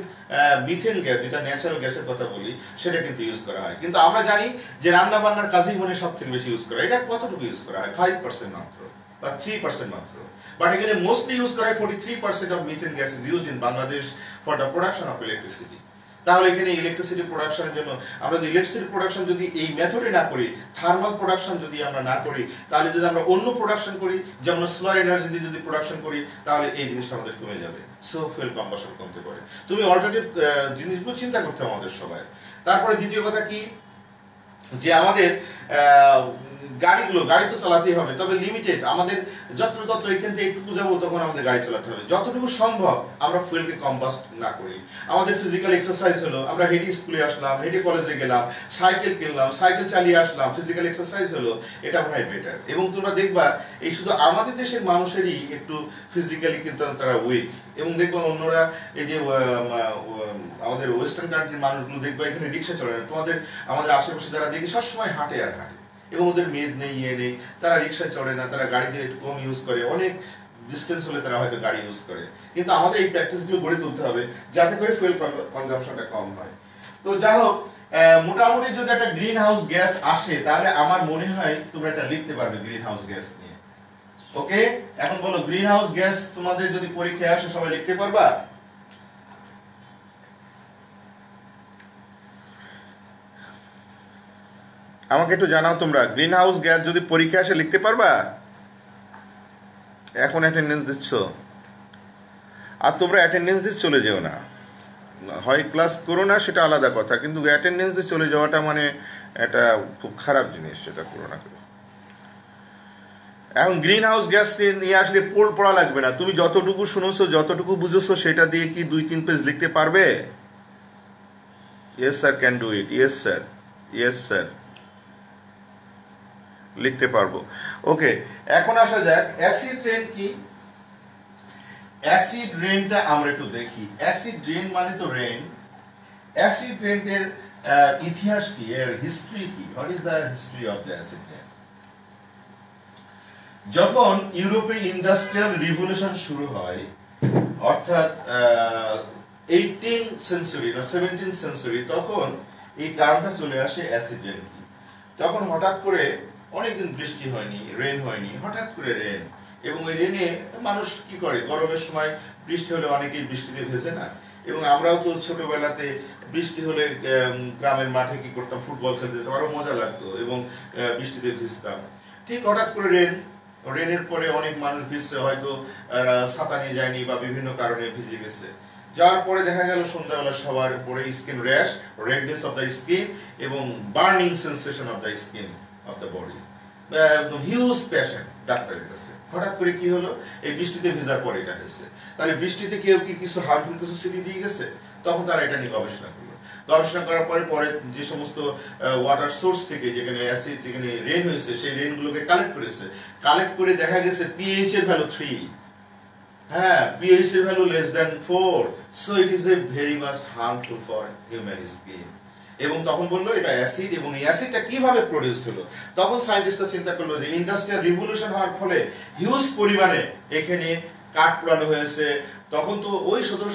মিথেন গ্যাস, যেটা ন্যাচারাল গ্যাসের কথা বলি, সেটা কিন্তু ইউজ করা হয়। কিন্তু আমরা জানি যে রান্না বান্নার কাজেই মনে সব থেকে বেশি ইউজ করা হয়। এটা কতটুকু ইউজ করা হয়? 5% মাত্র বা 3% মাত্র। বাট এখানে মোস্টলি ইউজ করা হয় 43% of methane gas is used in Bangladesh for the production of electricity. তাহলে এখানে ইলেকট্রিসিটি প্রোডাকশনের জন্য আমরা যদি ইলেকট্রিসিটি প্রোডাকশন যদি এই মেথডে না করি, থার্মাল প্রোডাকশন যদি আমরা না করি, তাহলে যদি আমরা অন্য প্রোডাকশন করি, যেমন সোলার এনার্জি দিয়ে যদি প্রোডাকশন করি, তাহলে এই জিনিসটা আমাদের কমে যাবে। সো ফুয়েল কম্বাসন কমতে পারে। তুমি অল্টারনেটিভ জিনিসগুলো চিন্তা করতে হবে আমাদের সবাই। তারপরে দ্বিতীয় কথা কি, যে আমাদের গাড়ি তো চালাতেই হবে, তবে লিমিটেড। আমাদের যত এখান থেকে একটু যাবো তখন আমাদের গাড়ি চালাতে হবে, যতটুকু সম্ভব আমরা ফুয়েলকে কম্বাস্ট না করি। আমাদের ফিজিক্যাল এক্সারসাইজ হলো, আমরা হেঁটে স্কুলে আসলাম, হেঁটে কলেজে গেলাম, সাইকেল কিনলাম, সাইকেল চালিয়ে আসলাম, ফিজিক্যাল এক্সারসাইজ হলো, এটা মনে হয় বেটার। এবং তোমরা দেখবা এই শুধু আমাদের দেশের মানুষেরই একটু ফিজিক্যালি কিন্তু তারা উইক, এবং দেখবা অন্যরা এই যে আমাদের ওয়েস্টার্ন কান্ট্রির মানুষগুলো দেখবা এখানে রিক্সা চলে না। আমাদের আশেপাশে যারা দেখি সবসময় হাঁটে আর হাঁটে, এবং ওদের মেদ নেই, নেই, তারা রিক্সায় চড়ে না, তারা গাড়িতে একটু কম ইউজ করে, অনেক ডিস্টেন্স হলে তারা হয়তো গাড়ি ইউজ করে। কিন্তু আমাদের এই প্র্যাকটিসগুলো গড়ে তুলতে হবে যাতে করে ফুয়েল কনজাম্পশনটা কম হয়। তো যাই হোক, মোটামুটি যদি একটা গ্রিন হাউস গ্যাস আসে, তাহলে আমার মনে হয় তোমরা এটা লিখতে পারবে গ্রিন হাউস গ্যাস নিয়ে। ওকে, এখন বলো গ্রিন হাউস গ্যাস তোমাদের যদি পরীক্ষায় আসে সবাই লিখতে পারবা? আমাকে একটু জানাও তোমরা, গ্রিন হাউস গ্যাস যদি পরীক্ষা আসে লিখতে পারবা? এখন অ্যাটেন্ডেন্স দিচ্ছ, আর তোমরা অ্যাটেন্ডেন্স দিয়ে চলে যেও না, হয় ক্লাস করো না সেটা আলাদা কথা, কিন্তু অ্যাটেন্ডেন্স দিয়ে চলে যাওয়াটা মানে এটা খুব খারাপ জিনিস, সেটা করো না। এখন গ্রিন হাউস গ্যাস নিয়ে আসলে পড়া লাগবে না, তুমি যতটুকু শুনেছো যতটুকু বুঝেছো সেটা দিয়ে কি 2-3 পেজ লিখতে পারবে? Yes sir, can do it. Yes sir, yes sir, লিখতে পারবো। ওকে, এখন আসা যাক অ্যাসিড রেন কি। অ্যাসিড রেনটা আমরা একটু দেখি। অ্যাসিড রেন মানে তো রেন। অ্যাসিড রেনের ইতিহাস কি, এর হিস্ট্রি কি? What is the history of the acid rain? যখন ইউরোপে ইন্ডাস্ট্রিয়াল রিভলিউশন শুরু হয়, অর্থাৎ 18th সেঞ্চুরি না 17th সেঞ্চুরি, তখন এই টার্মটা চলে আসে অ্যাসিড রেন কি। তখন হঠাৎ করে অনেকদিন বৃষ্টি হয়নি, রেন হয়নি, হঠাৎ করে রেন। এবং ওই রেনে মানুষ কি করে, গরমের সময় বৃষ্টি হলে অনেকেই বৃষ্টিতে ভেজে না, এবং আমরাও তো ছোটবেলাতে বৃষ্টি হলে গ্রামের মাঠে কি করতাম, ফুটবল খেলতে যেতাম, আরো মজা লাগতো এবং বৃষ্টিতে ভিজতাম। ঠিক হঠাৎ করে রেনের পরে অনেক মানুষ ভিজছে, হয়তো ছাতা নিয়ে যায়নি বা বিভিন্ন কারণে ভিজে গেছে। যাওয়ার পরে দেখা গেল সন্ধ্যাবেলা সবার পরে skin rash, redness of the skin এবং burning sensation of the skin of the body, একদম হিউজ প্যাশন ডাক্তারের কাছে। হঠাৎ করে কি হলো, এই বৃষ্টিতে ভেজার পরে এটা হয়েছে। তাহলে বৃষ্টিতে কেউ কি কিছু হার্মফুল কিছু স্মৃতি দিয়ে গেছে? তখন তারা এটা নিয়ে গবেষণা করলো। গবেষণা করার পরে যে সমস্ত ওয়াটার সোর্স থেকে যেখানে অ্যাসিড, যেখানে রেন হয়েছে, সেই রেনগুলোকে কালেক্ট করেছে। কালেক্ট করে দেখা গেছে পিএইচ এর ভ্যালু 3, হ্যাঁ, পিএইচ এর value less than 4, so it is a very much harmful for human skin. এবং তখন বললো এটা অ্যাসিড, এবং এই অ্যাসিডটা কিভাবে প্রডিউস হলো। তখন সায়েন্টিস্টরা চিন্তা করলো যে ইন্ডাস্ট্রিয়াল রিভলিউশন হওয়ার ফলে হিউজ পরিমাণে এখানে কাঠ পোড়ানো হয়েছে। তখন তো ওই 17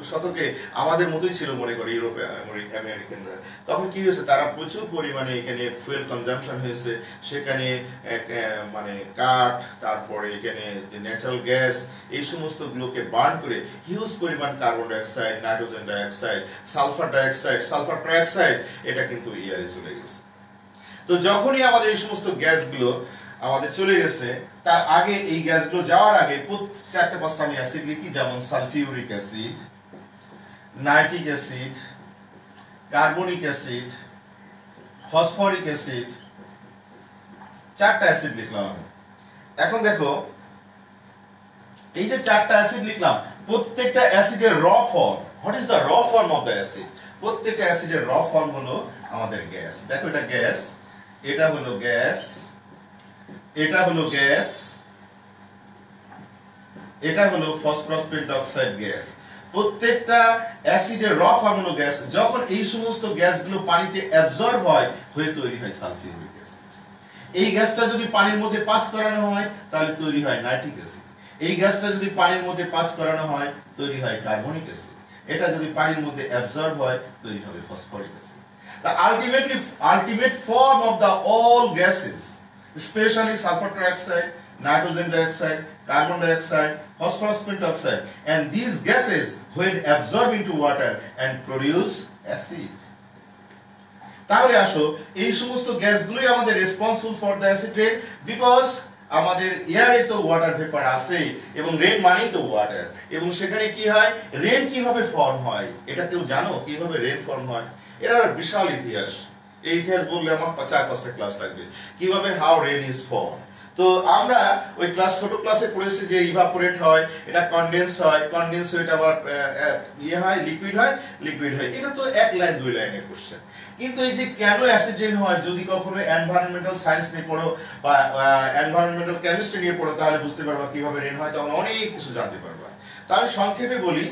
শতকে আমাদের মতোই ছিল মনে করি ইউরোপে আমেরিকানরা। তখন কি হয়েছে, তারা প্রচুর পরিমাণে এখানে ফুয়েল কনজাম্পশন হয়েছে, সেখানে মানে কাঠ, তারপরে এখানে যে ন্যাচারাল গ্যাস, এই সমস্ত গুলোকে বার্ন করে হিউজ পরিমাণ carbon dioxide, nitrogen dioxide, sulphur dioxide, sulphur trioxide, এটা কিন্তু এয়ারে চলে গেছে। তো যখনই আমাদের এই সমস্ত গ্যাসগুলো আমাদের চলে গেছে, তার আগে এই গ্যাসগুলো যাওয়ার আগে 4-5টা আমি অ্যাসিড লিখি, যেমন sulphuric acid, nitric acid, carbonic acid, phosphoric acid, 4টা অ্যাসিড লিখলাম আমি। এখন দেখো এই যে 4টা অ্যাসিড লিখলাম, প্রত্যেকটা অ্যাসিডের র ফর্ম, হোয়াট ইজ দ্য র ফর্ম অফ দ্য অ্যাসিড? প্রত্যেকটা অ্যাসিডের র ফর্ম হলো আমাদের গ্যাস। দেখো এটা গ্যাস, এটা হলো গ্যাস, এটা হলো গ্যাস, এটা হলো ফসফরাস পেন্টঅক্সাইড গ্যাস। প্রত্যেকটা অ্যাসিডের র ফর্ম হলো গ্যাস। যখন এই সমস্ত গ্যাসগুলো পানিতে অ্যাবজর্ব হয়, হয়ে তৈরি হয় সালফিউরিক অ্যাসিড। এই গ্যাসটা যদি পানির মধ্যে পাস করানো হয় তাহলে তৈরি হয় নাইট্রিক অ্যাসিড। এই গ্যাসটা যদি পানির মধ্যে পাস করানো হয় তৈরি হয় কার্বনিক অ্যাসিড। এটা যদি পানির মধ্যে অ্যাবজর্ব হয় তৈরি হবে phosphoric acid. The ultimate form of the all gases, especially sulfur trioxide, nitrogen dioxide, carbon dioxide, phosphorus pentoxide, and these gases when absorbed into water and produce acid. তাহলে আসো, এই সমস্ত গ্যাসগুলোই আমাদের responsible for the acid rain, because আমাদের এয়ারে তো water vapour আছে, এবং রেন মানেই তো ওয়াটার। এবং সেখানে কি হয়, রেন কিভাবে ফর্ম হয়, এটা কেউ জানো কিভাবে রেন ফর্ম হয়? এর বিশাল ইতিহাস। এই ইতিহাস বললে আমার 4-5টা ক্লাস লাগবে, কিভাবে হাউ রেন ইজ ফর্ম। তো আমরা ওই ছোট ক্লাসে পড়েছি যে ইভাপোরেট হয়, এটা কনডেন্স হয়, কনডেন্স হয়ে এটা আবার হয়, লিকুইড হয়, লিকুইড হয়। এটা তো 1 লাইন 2 লাইনের কোশ্চেন। কিন্তু এই যে কেন অ্যাসিড রেন হয়, যদি কখনো এনভায়রনমেন্টাল সায়েন্স নিয়ে পড়ো বা এনভায়রনমেন্টাল কেমিস্ট্রি নিয়ে পড়ো, তাহলে বুঝতে পারবা কিভাবে রেন হয়, তখন অনেক কিছু জানতে পারবা। তো আমি সংক্ষেপে বলি,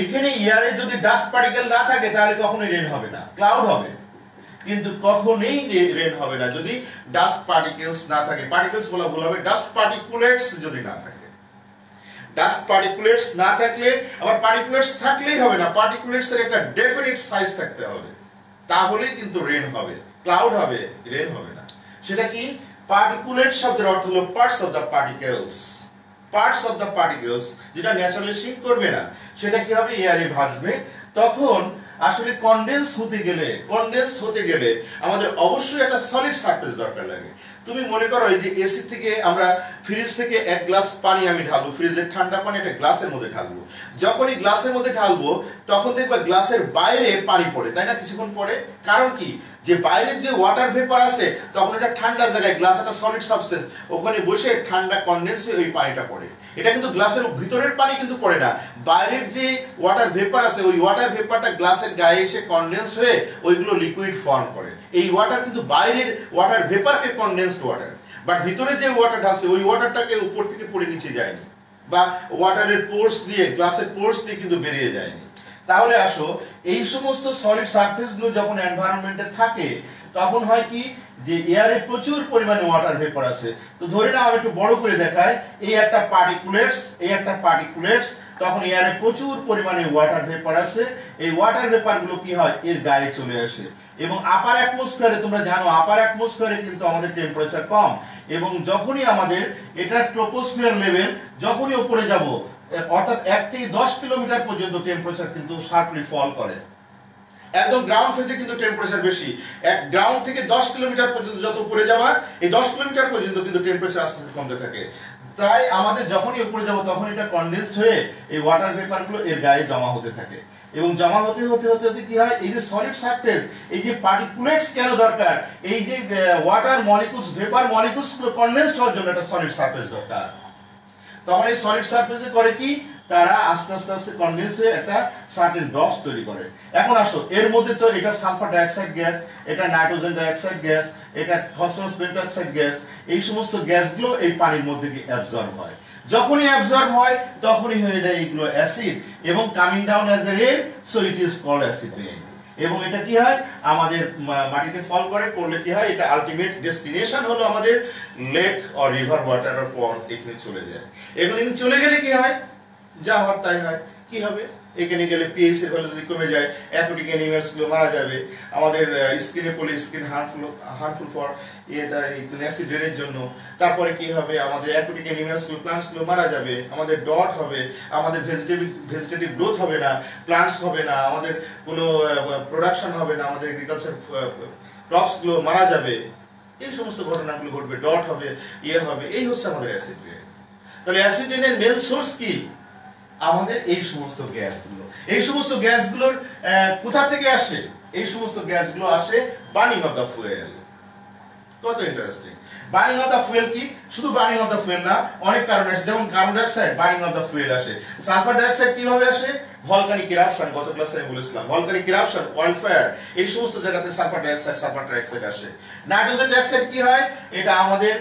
এখানে এয়ারে যদি ডাস্ট পার্টিকেল না থাকে তাহলে কখনোই রেন হবে না, ক্লাউড হবে, কিন্তু কখনোই রেন হবে না যদি ডাস্ট পার্টিকেলস না থাকে। পার্টিকেলস বলা ভুল হবে, ডাস্ট পার্টিকুলেটস যদি না থাকে। ডাস্ট পার্টিকুলেটস না থাকলে, আবার পার্টিকুলেটস থাকলেই হবে না, পার্টিকুলেটস এর একটা ডেফিনিট সাইজ থাকতে হবে, তাহলেই কিন্তু রেন হবে। ক্লাউড হবে, রেন হবে না। সেটা কি? পার্টিকুলেট শব্দের অর্থ হলো parts of the particles. Parts of the particles যেটা ন্যাচারালি সিঙ্ক করবে না, সেটা কি হবে, এয়ারে ভাসবে। তখন আসলে কনডেন্স হতে গেলে আমাদের অবশ্যই একটা সলিড সারফেস দরকার লাগে। তুমি মনে করো এই যে এসি থেকে আমরা ফ্রিজ থেকে এক গ্লাস পানি আমি ঢালবো, ফ্রিজের ঠান্ডা পানি একটা গ্লাসের মধ্যে ঢালবো, যখনই গ্লাসের মধ্যে ঢালবো তখন দেখবা গ্লাসের বাইরে পানি পড়ে, তাই না? কিছুক্ষণ পরে। কারণ কি, যে বাইরের যে ওয়াটার ভেপার আছে তখন এটা ঠান্ডা জায়গায়, গ্লাস একটা সলিড সাবস্টেন্স, ওখানে বসে ঠান্ডা কনডেন্সে ওই পানিটা পড়ে। এটা কিন্তু গ্লাসের ভিতরের পানি কিন্তু পড়ে না, বাইরের যে ওয়াটার ভেপার আছে ওই ওয়াটার ভেপারটা গ্লাসের গায়ে এসে কনডেন্স হয়ে ওইগুলো লিকুইড ফর্ম করে। এই ওয়াটার কিন্তু বাইরের ওয়াটার ভেপারকে কনডেন্সড ওয়াটার, বাট ভিতরে যে ওয়াটার ঢালছে ওই ওয়াটারটাকে উপর থেকে পড়ে নিচে যায়নি, বা ওয়াটারের পোর্স দিয়ে, গ্লাসের পোর্স দিয়ে কিন্তু বেরিয়ে যায়নি। তাহলে আসো, এই সমস্ত সলিড সারফেস গুলো যখন এনভায়রনমেন্টে থাকে তখন হয় কি, যে এয়ারে প্রচুর পরিমাণে ওয়াটার ভেপার আছে। তো ধরে নাও আমি একটু বড় করে দেখাই, এই একটা পার্টিকুলেটস, তখন এয়ারে প্রচুর পরিমাণে ওয়াটার ভেপার আছে। এই ওয়াটার ভেপার গুলো কি হয়, এর গায়ে চলে আসে। এবং আপার অ্যাটমসফিয়ারে, তোমরা জানো আপার অ্যাটমসফিয়ারে কিন্তু আমাদের টেম্পারেচার কম, এবং যখনই আমাদের এটা ট্রোপোস্ফিয়ার লেভেল, যখনই উপরে যাব, অর্থাৎ 1 থেকে 10 কিলোমিটার পর্যন্ত টেম্পারেচার কিন্তু শার্পলি ফল করে। একদম গ্রাউন্ড ফেজে কিন্তু টেম্পারেচার বেশি, এক গ্রাউন্ড থেকে 10 কিলোমিটার পর্যন্ত যত উপরে যাওয়া, এই 10 কিলোমিটার পর্যন্ত কিন্তু টেম্পারেচার আস্তে আস্তে কমতে থাকে। তাই আমাদের যখনই উপরে যাব তখন এটা কনডেন্সড হয়ে এই ওয়াটার ভেপার গুলো এর গায়ে জমা হতে থাকে, এবং জমা হতে হতে হতে হতে কি হয়, এই যে সলিড সারফেস, এই যে পার্টিকুলেটস কেন দরকার, এই যে ওয়াটার মলিকুলস, ভেপার মলিকুলস গুলো কনডেন্সড হওয়ার জন্য একটা সলিড সারফেস দরকার। তখন এই সলিড সারফেসে করে কি, তারা আস্তে আস্তে আস্তে কনডেন্স হয়ে একটা সার্টেন ড্রপস তৈরি করে। এখন আসো, এর মধ্যে তো এটা সালফার ডাইঅক্সাইড গ্যাস, এটা নাইট্রোজেন ডাইঅক্সাইড গ্যাস, এটা ফসফরাস পেন্টঅক্সাইড গ্যাস, এই সমস্ত গ্যাসগুলো এই পানির মধ্যে গিয়ে অ্যাবজর্ব হয়। যখনই অ্যাবজর্ব হয় তখনই হয়ে যায় এগুলো অ্যাসিড, এবং coming down as a rain, so it is called acid rain. এবং এটা কি হয়, আমাদের মাটিতে ফল করলে কি হয়, এটা আলটিমেট ডেস্টিনেশন হলো আমাদের lake or river water or pond, এখানে চলে যায়। এবং চলে গেলে কি হয়, যা হওয়ার তাই হয়। কি হবে, এখানে গেলে পিএইচ এর ভ্যালু যদি কমে যায়, অ্যাকুয়াটিক অ্যানিমালস গুলো মারা যাবে, আমাদের স্কিনে পড়লে স্কিন হার্মফুল ফর এটা অ্যাসিড রেনের জন্য। তারপরে কি হবে, আমাদের অ্যাকুয়াটিক অ্যানিমালস গুলো, প্লান্টস গুলো মারা যাবে, আমাদের ডট হবে, আমাদের ভেজিটেটিভ গ্রোথ হবে না, প্লান্টস হবে না, আমাদের কোনো প্রোডাকশন হবে না, আমাদের এগ্রিকালচার ক্রপস গুলো মারা যাবে, এই সমস্ত ঘটনাগুলো ঘটবে, ডট হবে, হবে। এই হচ্ছে আমাদের অ্যাসিড রেন। তাহলে অ্যাসিড রেনের মেন সোর্স কি, আমাদের এই সমস্ত গ্যাসগুলো। এই সমস্ত গ্যাসগুলোর কোথা থেকে আসে, এই সমস্ত গ্যাসগুলো আসে বার্নিং অফ দ্য ফুয়েল। কত interesting. Burning of the fuel কি, শুধু বার্নিং অফ দ্য ফুয়েল না, অনেক কারণ আসে, যেমন carbon dioxide burning of the fuel আসে। সালফার ডাইঅক্সাইড কিভাবে আসে, ভলকানিক ইরাপশন, গত ক্লাসে আমি বলেছিলাম ভলকানিক ইরাপশন, অয়েল ফায়ার, এই সমস্ত জায়গাতে সালফার ডাইঅক্সাইড আসে। নাইট্রোজেন ডাইঅক্সাইড কি হয়, এটা আমাদের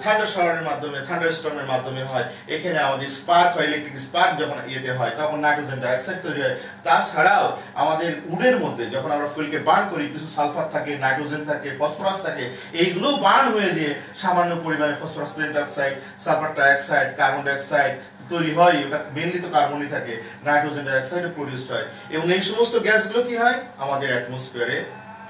থান্ডার শাওয়ারের মাধ্যমে, থান্ডার স্টর্মের মাধ্যমে হয়। এখানে আমাদের স্পার্ক হয়, ইলেকট্রিক স্পার্ক যখন ইয়েতে হয় তখন নাইট্রোজেন ডাইঅক্সাইড তৈরি হয়। তাছাড়াও আমাদের উডের মধ্যে যখন আমরা ফুয়েলকে বার্ন করি, কিছু সালফার থাকে, নাইট্রোজেন থাকে, ফসফরাস থাকে, এইগুলো বার্ন হয়ে দিয়ে সামান্য পরিমাণে phosphorus পেন্টঅক্সাইড, sulphur dioxide, carbon dioxide তৈরি হয়। ওটা মেইনলি তো কার্বনই থাকে, নাইট্রোজেন ডাইঅক্সাইড প্রডিউসড হয়। এবং এই সমস্ত গ্যাসগুলো কি হয়, আমাদের অ্যাটমসফিয়ারে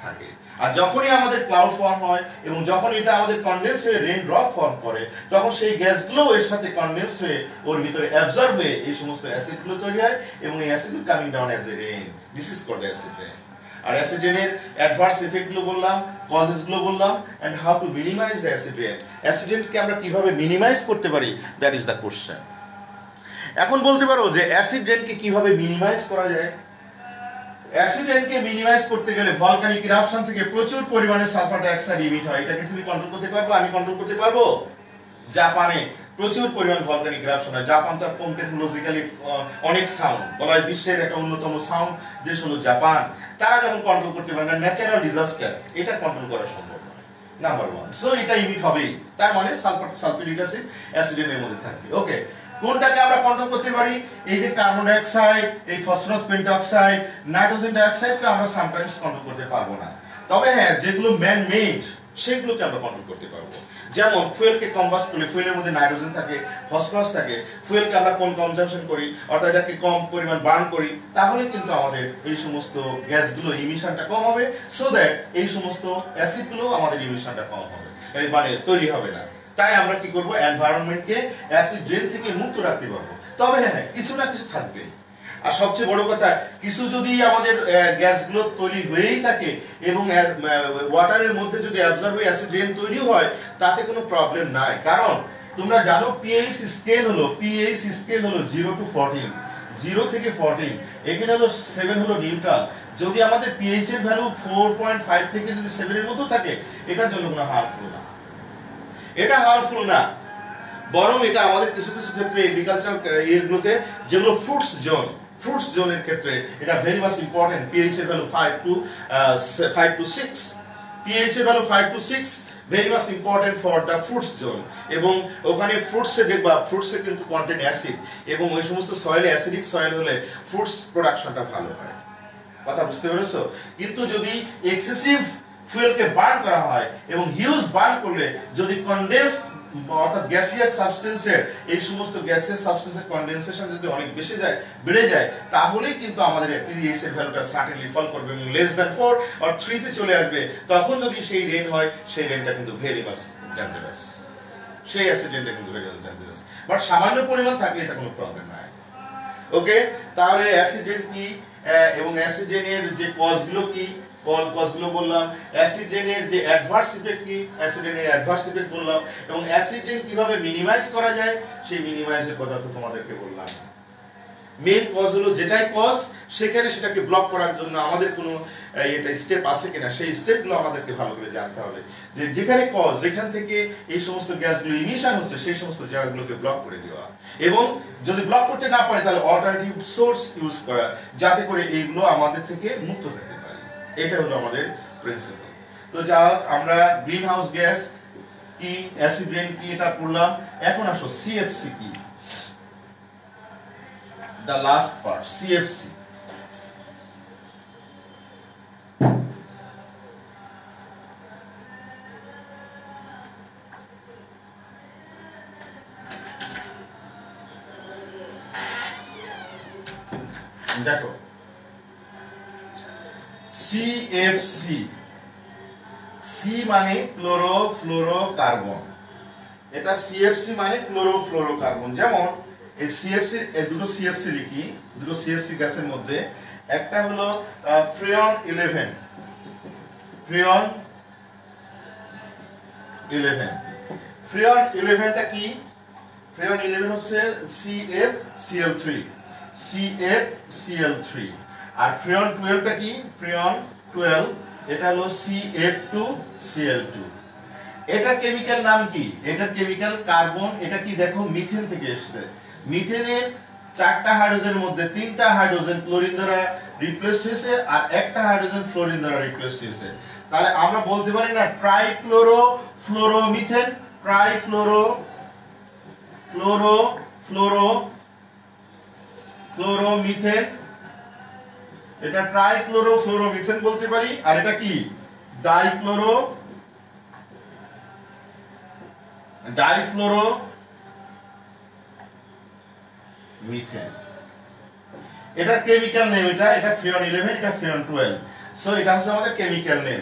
থাকে। আর যখনই আমাদের ক্লাউড ফর্ম হয় এবং যখন এটা আমাদের কনডেন্স হয়ে রেন ড্রপ ফর্ম করে, তখন সেই গ্যাসগুলো এর সাথে কনডেন্সড হয়ে ওর ভিতরে অ্যাবজর্ব হয়ে এই সমস্ত অ্যাসিডগুলো তৈরি হয়, এবং এই অ্যাসিডগুলো coming down as a rain. This is called acid rain. আর অ্যাসিড রেনের অ্যাডভার্স ইফেক্টগুলো বললাম, কজেসগুলো বললাম, and how to minimize the acid rain. Acid রেনকে আমরা কিভাবে মিনিমাইজ করতে পারি, দ্যাট ইজ দ্য কোশ্চেন। এখন বলতে পারো যে অ্যাসিড রেনকে কিভাবে মিনিমাইজ করা যায়। অ্যাসিড রেনকে মিনিমাইজ করতে গেলে ভলকানিক ইরাপশন থেকে প্রচুর পরিমাণে সালফার ডাইঅক্সাইড ইমিট হয়। এটাকে তুমি কন্ট্রোল করতে পারবো, আমি কন্ট্রোল করতে পারবো। জাপানে প্রচুর পরিমাণ ভলকানিক ইরাপশন হয়। জাপান তো কম টেকনোলজিক্যালি অনেক সাউন্ড, বলা হয় বিশ্বের একটা অন্যতম সাউন্ড দেশ হলো জাপান। তারা যখন কন্ট্রোল করতে পারে না, ন্যাচারাল ডিজাস্টার, এটা কন্ট্রোল করা সম্ভব নয়, নাম্বার ওয়ান। সো এটা ইমিট হবেই, তার মানে সালফিউরিক অ্যাসিড অ্যাসিড রেনের মধ্যে থাকবে। ওকে, কোনটাকে আমরা কন্ট্রোল করতে পারি, এই যে কার্বন ডাইঅক্সাইড, এই ফসফরাস পেন্টঅক্সাইড, নাইট্রোজেন ডাইঅক্সাইডকে আমরা সামটাইমস কন্ট্রোল করতে পারবো না। তবে হ্যাঁ, যেগুলো ম্যান মেড সেগুলোকে আমরা কন্ট্রোল করতে পারবো। যেমন ফুয়েলকে কম্বাস্ট করলে ফুয়েলের মধ্যে নাইট্রোজেন থাকে, ফসফরাস থাকে, ফুয়েলকে আমরা কোন কনজাম্পশন করি, অর্থাৎ এটাকে কম পরিমাণ বার্ন করি, তাহলে কিন্তু আমাদের এই সমস্ত গ্যাসগুলো ইমিশনটা কম হবে, সো দ্যাট এই সমস্ত অ্যাসিডগুলো আমাদের ইমিশনটা কম হবে, মানে তৈরি হবে না। তাই আমরা কি করব, এনভায়রনমেন্টকে অ্যাসিড রেন থেকে মুক্ত রাখতে পারবো। তবে হ্যাঁ, কিছু না কিছু থাকবে। আর সবচেয়ে বড় কথা, কিছু যদি আমাদের গ্যাসগুলো তৈরি হয়েই থাকে এবং ওয়াটারের মধ্যে যদি অ্যাবজর্ব হয়ে অ্যাসিড রেন তৈরি হয়, তাতে কোনো প্রবলেম নাই। কারণ তোমরা জানো পিএইচ স্কেল হলো 0 to 14, 0 থেকে 14, এখানে হলো 7 হলো নিউট্রাল। যদি আমাদের পিএইচ এর ভ্যালু 4.5 থেকে যদি 7 এর মধ্যে থাকে, এটার জন্য কোনো হার্মফুল না, এটা হার্মফুল না। বরং এটা আমাদের কিছু কিছু ক্ষেত্রে এগ্রিকালচার ইয়েগুলোতে, যেগুলো ফ্রুটস জোনের ক্ষেত্রে এটা ভেরি মাচ ইম্পর্টেন্ট। পিএইচ এর ভ্যালু 5 to 6, পিএইচ এর value 5 to 6 very much important for the fruits zone. এবং ওখানে ফ্রুটসে দেখবা, ফ্রুটসে কিন্তু কন্টেন্ট অ্যাসিড, এবং ওই সমস্ত সয়েলে অ্যাসিডিক সয়েল হলে ফ্রুটস প্রোডাকশনটা ভালো হয়। কথা বুঝতে পেরেছো? কিন্তু যদি এক্সেসিভ ফুয়েলকে বার্ন করা হয় এবং হিউজ বার্ন করলে যদি কনডেন্স অর্থাৎ গ্যাসিয়াস সাবস্টেন্সের এই সমস্ত গ্যাসিয়াস সাবস্টেন্সের কনডেনসেশন যদি অনেক বেড়ে যায়, তাহলেই কিন্তু আমাদের পিএইচ এর ভ্যালুটা সার্টেনলি ফল করবে এবং লেস দ্যান 4 অর 3 তে চলে আসবে। তখন যদি সেই রেন হয়, সেই রেনটা কিন্তু ভেরি মাচ ডেঞ্জারাস, সেই অ্যাসিড রেনটা কিন্তু ভেরি মাচ ডেঞ্জারাস। বাট সামান্য পরিমাণ থাকলে এটা কোনো প্রবলেম নাই। ওকে, তাহলে অ্যাসিড রেন কি এবং অ্যাসিড রেনের যে কজগুলো কি, কজগুলো বললাম। অ্যাসিড রেনের যে অ্যাডভার্স ইফেক্ট কি, অ্যাসিড রেনের অ্যাডভার্স ইফেক্ট বললাম। এবং অ্যাসিড রেন কিভাবে মিনিমাইজ করা যায়, সেই মিনিমাইজের কথা তো তোমাদেরকে বললাম। মেইন কজ হলো যেটাই কজ, সেখানে সেটাকে ব্লক করার জন্য আমাদের কোনো এটা স্টেপ আছে কিনা, সেই স্টেপগুলো আমাদেরকে ভালো করে জানতে হবে। যে যেখানে কজ, যেখান থেকে এই সমস্ত গ্যাসগুলো ইমিশন হচ্ছে, সেই সমস্ত জায়গাগুলোকে ব্লক করে দেওয়া। এবং যদি ব্লক করতে না পারে, তাহলে অল্টারনেটিভ সোর্স ইউজ করা, যাতে করে এইগুলো আমাদের থেকে মুক্ত থাকতে পারে। এটা হলো আমাদের প্রিন্সিপাল। তো যা আমরা গ্রিন হাউস গ্যাস কি, অ্যাসিড রেন কি, এটা পড়লাম। এখন আসো সিএফসি কি, the last part, CFC. দেখো CFC, সি মানে ক্লোরোফ্লোরোকার্বন। এটা CFC মানে ক্লোরোফ্লোরোকার্বন। যেমন এই সিএফসি, দুটো সিএফসি লিখি, দুটো সিএফসি গ্যাসের মধ্যে একটা হলো ফ্রিয়ন 11, ফ্রিয়ন 11। ফ্রিয়ন 11টা কি? ফ্রিয়ন 11 হচ্ছে CFCl3, CFCl3। আর ফ্রিয়ন 12টা কি? ফ্রিয়ন 12, এটা হলো CF2Cl2। এটার কেমিক্যাল নাম কি? এটার কেমিক্যাল কার্বন। এটা কি দেখো, মিথেন থেকে এসেছে। মিথেনের 4টা হাইড্রোজেনের মধ্যে 3টা হাইড্রোজেন ক্লোরিন দ্বারা রিপ্লেসড হয়েছে আর একটা হাইড্রোজেন ফ্লোরিন দ্বারা রিপ্লেসড হয়েছে। তাহলে আমরা বলতে পারি না ট্রাইক্লোরোফ্লোরোমিথেন, ট্রাইক্লোরোফ্লোরোমিথেন, এটা ট্রাইক্লোরোফ্লোরোমিথেন বলতে পারি। আর এটা কি? ডাইফ্লোরোমিথেন। এটা কেমিক্যাল নেম, এটা ফ্রিয়ন 11, এটা ফ্রিয়ন 12। সো এটা হচ্ছে আমাদের কেমিক্যাল নেম।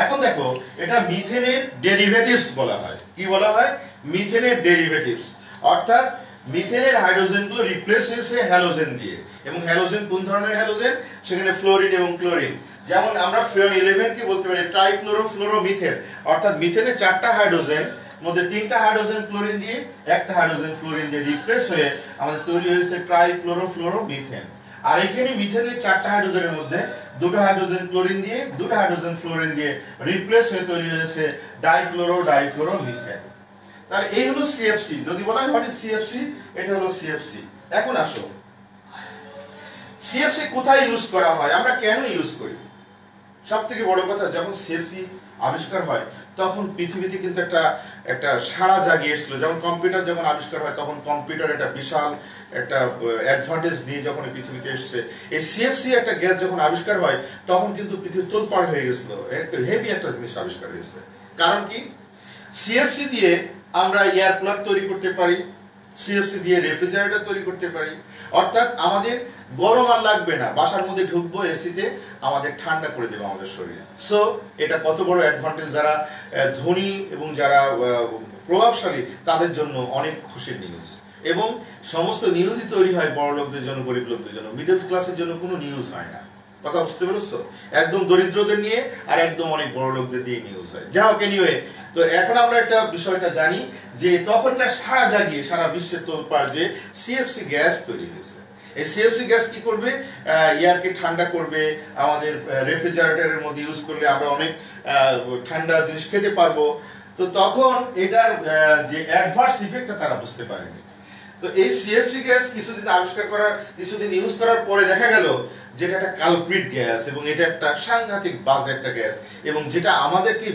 এখন দেখো, এটা মিথেনের ডেরিভেটিভস বলা হয়। কি বলা হয়? মিথেনের ডেরিভেটিভস। অর্থাৎ মিথেনের হাইড্রোজেনগুলো রিপ্লেস হয়েছে হ্যালোজেন দিয়ে। এবং হ্যালোজেন কোন ধরনের হ্যালোজেন? সেখানে ফ্লোরিন এবং ক্লোরিন। যেমন আমরা ফ্রিয়ন 11 কে বলতে পারি ট্রাইক্লোরোফ্লোরোমিথেন। অর্থাৎ মিথেনের 4টা হাইড্রোজেন মধ্যে 3টা হাইড্রোজেন ক্লোরিন দিয়ে, একটা হাইড্রোজেন ফ্লোরিন দিয়ে রিপ্লেস হয়ে আমাদের তৈরি হয়েছে ট্রাইক্লোরোফ্লোরোমিথেন। আর এখানে মিথেনের 4টা হাইড্রোজেনের মধ্যে 2টা হাইড্রোজেন ক্লোরিন দিয়ে, 2টা হাইড্রোজেন ফ্লোরিন দিয়ে রিপ্লেস হয়ে তৈরি হয়েছে ডাইফ্লোরোমিথেন। তাহলে এই হলো সিএফসি। যদি বলা হয় হোয়াট ইজ সিএফসি, এটা হলো সিএফসি। এখন আসো, সিএফসি কোথায় ইউজ করা হয়, আমরা কেন ইউজ করি? সবথেকে বড় কথা, যখন সিএফসি আবিষ্কার হয় তখন পৃথিবীতে কিন্তু একটা সাড়া জাগিয়েছিল। যেমন কম্পিউটার যখন আবিষ্কার হয়, তখন কম্পিউটার একটা বিশাল একটা অ্যাডভান্টেজ নিয়ে যখন পৃথিবীতে এসেছে। এই সিএফসি একটা গ্যাস যখন আবিষ্কার হয়, তখন কিন্তু পৃথিবী তোলপাড় হয়ে গেছিল। হেভি একটা জিনিস আবিষ্কার হয়েছে। কারণ কি? সিএফসি দিয়ে আমরা এয়ার কুলার তৈরি করতে পারি, সিএফসি দিয়ে রেফ্রিজারেটর তৈরি করতে পারি। অর্থাৎ আমাদের গরম আর লাগবে না, বাসার মধ্যে ঢুকবো এসিতে, আমাদের ঠান্ডা করে দেবে আমাদের শরীর। সো এটা কত বড় অ্যাডভান্টেজ! যারা ধনী এবং যারা প্রভাবশালী, তাদের জন্য অনেক খুশির নিউজ। এবং সমস্ত নিউজই তৈরি হয় বড় লোকদের জন্য, গরিব লোকদের জন্য, মিডল ক্লাসের জন্য কোনো নিউজ হয় না। কথা বুঝতে পেরেছো? একদম দরিদ্রদের নিয়ে আর একদম অনেক বড় লোকদের দিয়ে নিউজ হয়। যা হোক, এনিওয়ে, তো এখন আমরা একটা বিষয়টা জানি যে তখন না সারা জাগিয়ে সারা বিশ্বের তোলপাড় যে সিএফসি গ্যাস তৈরি হয়েছে। এই সিএফসি গ্যাস কি করবে? এয়ারকে ঠান্ডা করবে। আমাদের রেফ্রিজারেটরের মধ্যে ইউজ করলে আমরা অনেক ঠান্ডা জিনিস খেতে পারবো। তো তখন এটার যে অ্যাডভার্স ইফেক্টটা তারা বুঝতে পারেনি। তো এই সিএফসি গ্যাস কিছুদিন ইউজ করার পরে দেখা গেল যেটা একটা কালপ্রিট গ্যাস, এবং এটা একটা সাংঘাতিক বাজে একটা গ্যাস, এবং যেটা আমাদেরকে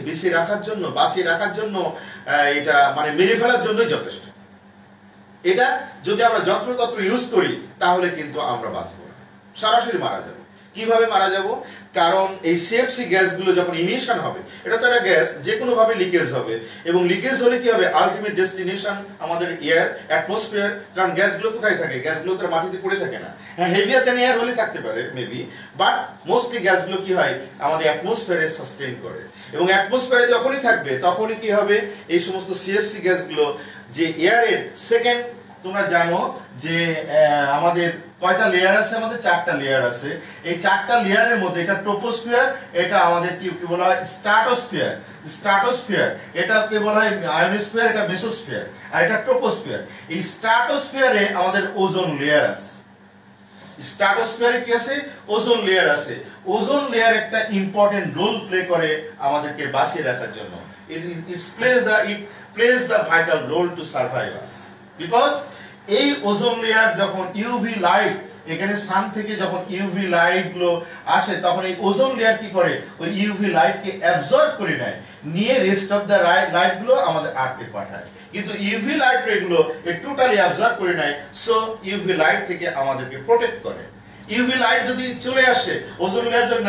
বাঁচিয়ে রাখার জন্য এটা মানে মেরে ফেলার জন্যই যথেষ্ট। এটা যদি আমরা যত্রতত্র ইউজ করি তাহলে কিন্তু আমরা বাঁচবো না, সরাসরি মারা যাবো। কিভাবে মারা যাব? কারণ এই সিএফসি গ্যাসগুলো যখন ইমিশন হবে, এটা তো একটা গ্যাস, যে কোনো ভাবে লিকেজ হবে, এবং লিকেজ হলে কি হবে? আলটিমেট ডেস্টিনেশন আমাদের এয়ার, অ্যাটমসফিয়ার। কারণ গ্যাসগুলো কোথায় থাকে? গ্যাসগুলো তো মাটিতে পড়ে থাকে না। হ্যাঁ, হেভিয়ার দেন এয়ার হলে থাকতে পারে মেবি, বাট মোস্টলি গ্যাসগুলো কি হয়? আমাদের অ্যাটমসফিয়ারে সাস্টেইন করে, এবং অ্যাটমসফিয়ারে যখনই থাকবে তখনই কি হবে? এই সমস্ত সিএফসি গ্যাসগুলো যে এয়ারের সেকেন্ড, তোমরা জানো যে আমাদের কয়টা লেয়ার আছে? আমাদের 4টা লেয়ার আছে। এই 4টা লেয়ারের মধ্যে এটা ট্রোপোস্ফিয়ার, এটা আমাদের কি বলা হয়? স্ট্রাটোস্ফিয়ার, এটাকে বলা হয় আয়োনোস্ফিয়ার, এটা মেসোস্ফিয়ার, আর এটা ট্রোপোস্ফিয়ার। এই স্ট্রাটোস্ফিয়ারে আমাদের ওজোন লেয়ার আছে। স্ট্রাটোস্ফিয়ারে কি আছে? ওজোন লেয়ার আছে। ওজোন লেয়ার একটা ইম্পর্টেন্ট রোল প্লে করে আমাদেরকে বাঁচিয়ে রাখার জন্য। it plays the vital role to survive us, because এই ওজোন লেয়ার যখন ইউভি লাইট, এখানে সান থেকে যখন ইউভি লাইট গুলো আসে, তখন এই ওজোন লেয়ার কি করে? ওই ইউভি লাইট কে অ্যাবজর্ব করে নেয়, নিয়ে রেস্ট অফ দ্য লাইট গুলো আমাদের আর্থে পাঠায়। কিন্তু ইউভি লাইট রেগুলো টোটালি অ্যাবজর্ব করে নেয়, সো ইউভি লাইট থেকে আমাদেরকে প্রোটেক্ট করে। ইউভি লাইট যদি চলে আসে, ওজোন লেয়ার যদি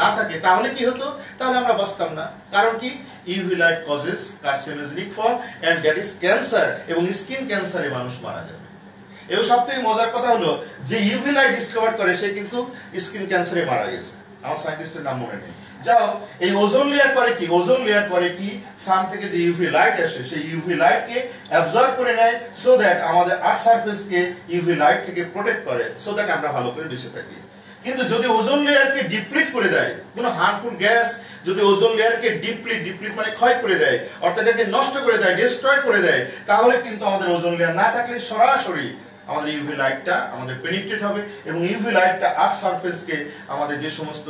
না থাকে, তাহলে কি হতো? তাহলে আমরা বাঁচতাম না। কারণ কি? UV light causes carcinogenic form and that is cancer, এবং স্কিন ক্যান্সারে মানুষ মারা যাবে। এবং সবথেকে মজার কথা হলো যে ইউভি লাইট ডিসকভার করে সে কিন্তু স্কিন ক্যান্সারে মারা গেছে। আমার সায়েন্টিস্টের নাম মনে নেই। যাও, এই ওজোন লেয়ার করে কি? ওজোন লেয়ার করে কি? সান থেকে যে ইউভি লাইট আসে, সেই ইউভি লাইট কে অ্যাবজর্ব করে নেয়, সো দ্যাট আমাদের আর্থ সারফেস কে ইউভি লাইট থেকে প্রোটেক্ট করে, সো দ্যাট আমরা ভালো করে বেঁচে থাকি। কিন্তু যদি ওজোন লেয়ারকে ডিপ্লিট করে দেয়, কোনো হার্মফুল গ্যাস যদি ওজোন লেয়ারকে ডিপ্লিট মানে ক্ষয় করে দেয়, অর্থাৎ এটাকে নষ্ট করে দেয়, ডিস্ট্রয় করে দেয়, তাহলে কিন্তু আমাদের ওজোন লেয়ার না থাকলে সরাসরি আমাদের ইউভি লাইটটা আমাদের পেনিট্রেট হবে, এবং ইউভি লাইটটা আর্থ সারফেসকে, আমাদের যে সমস্ত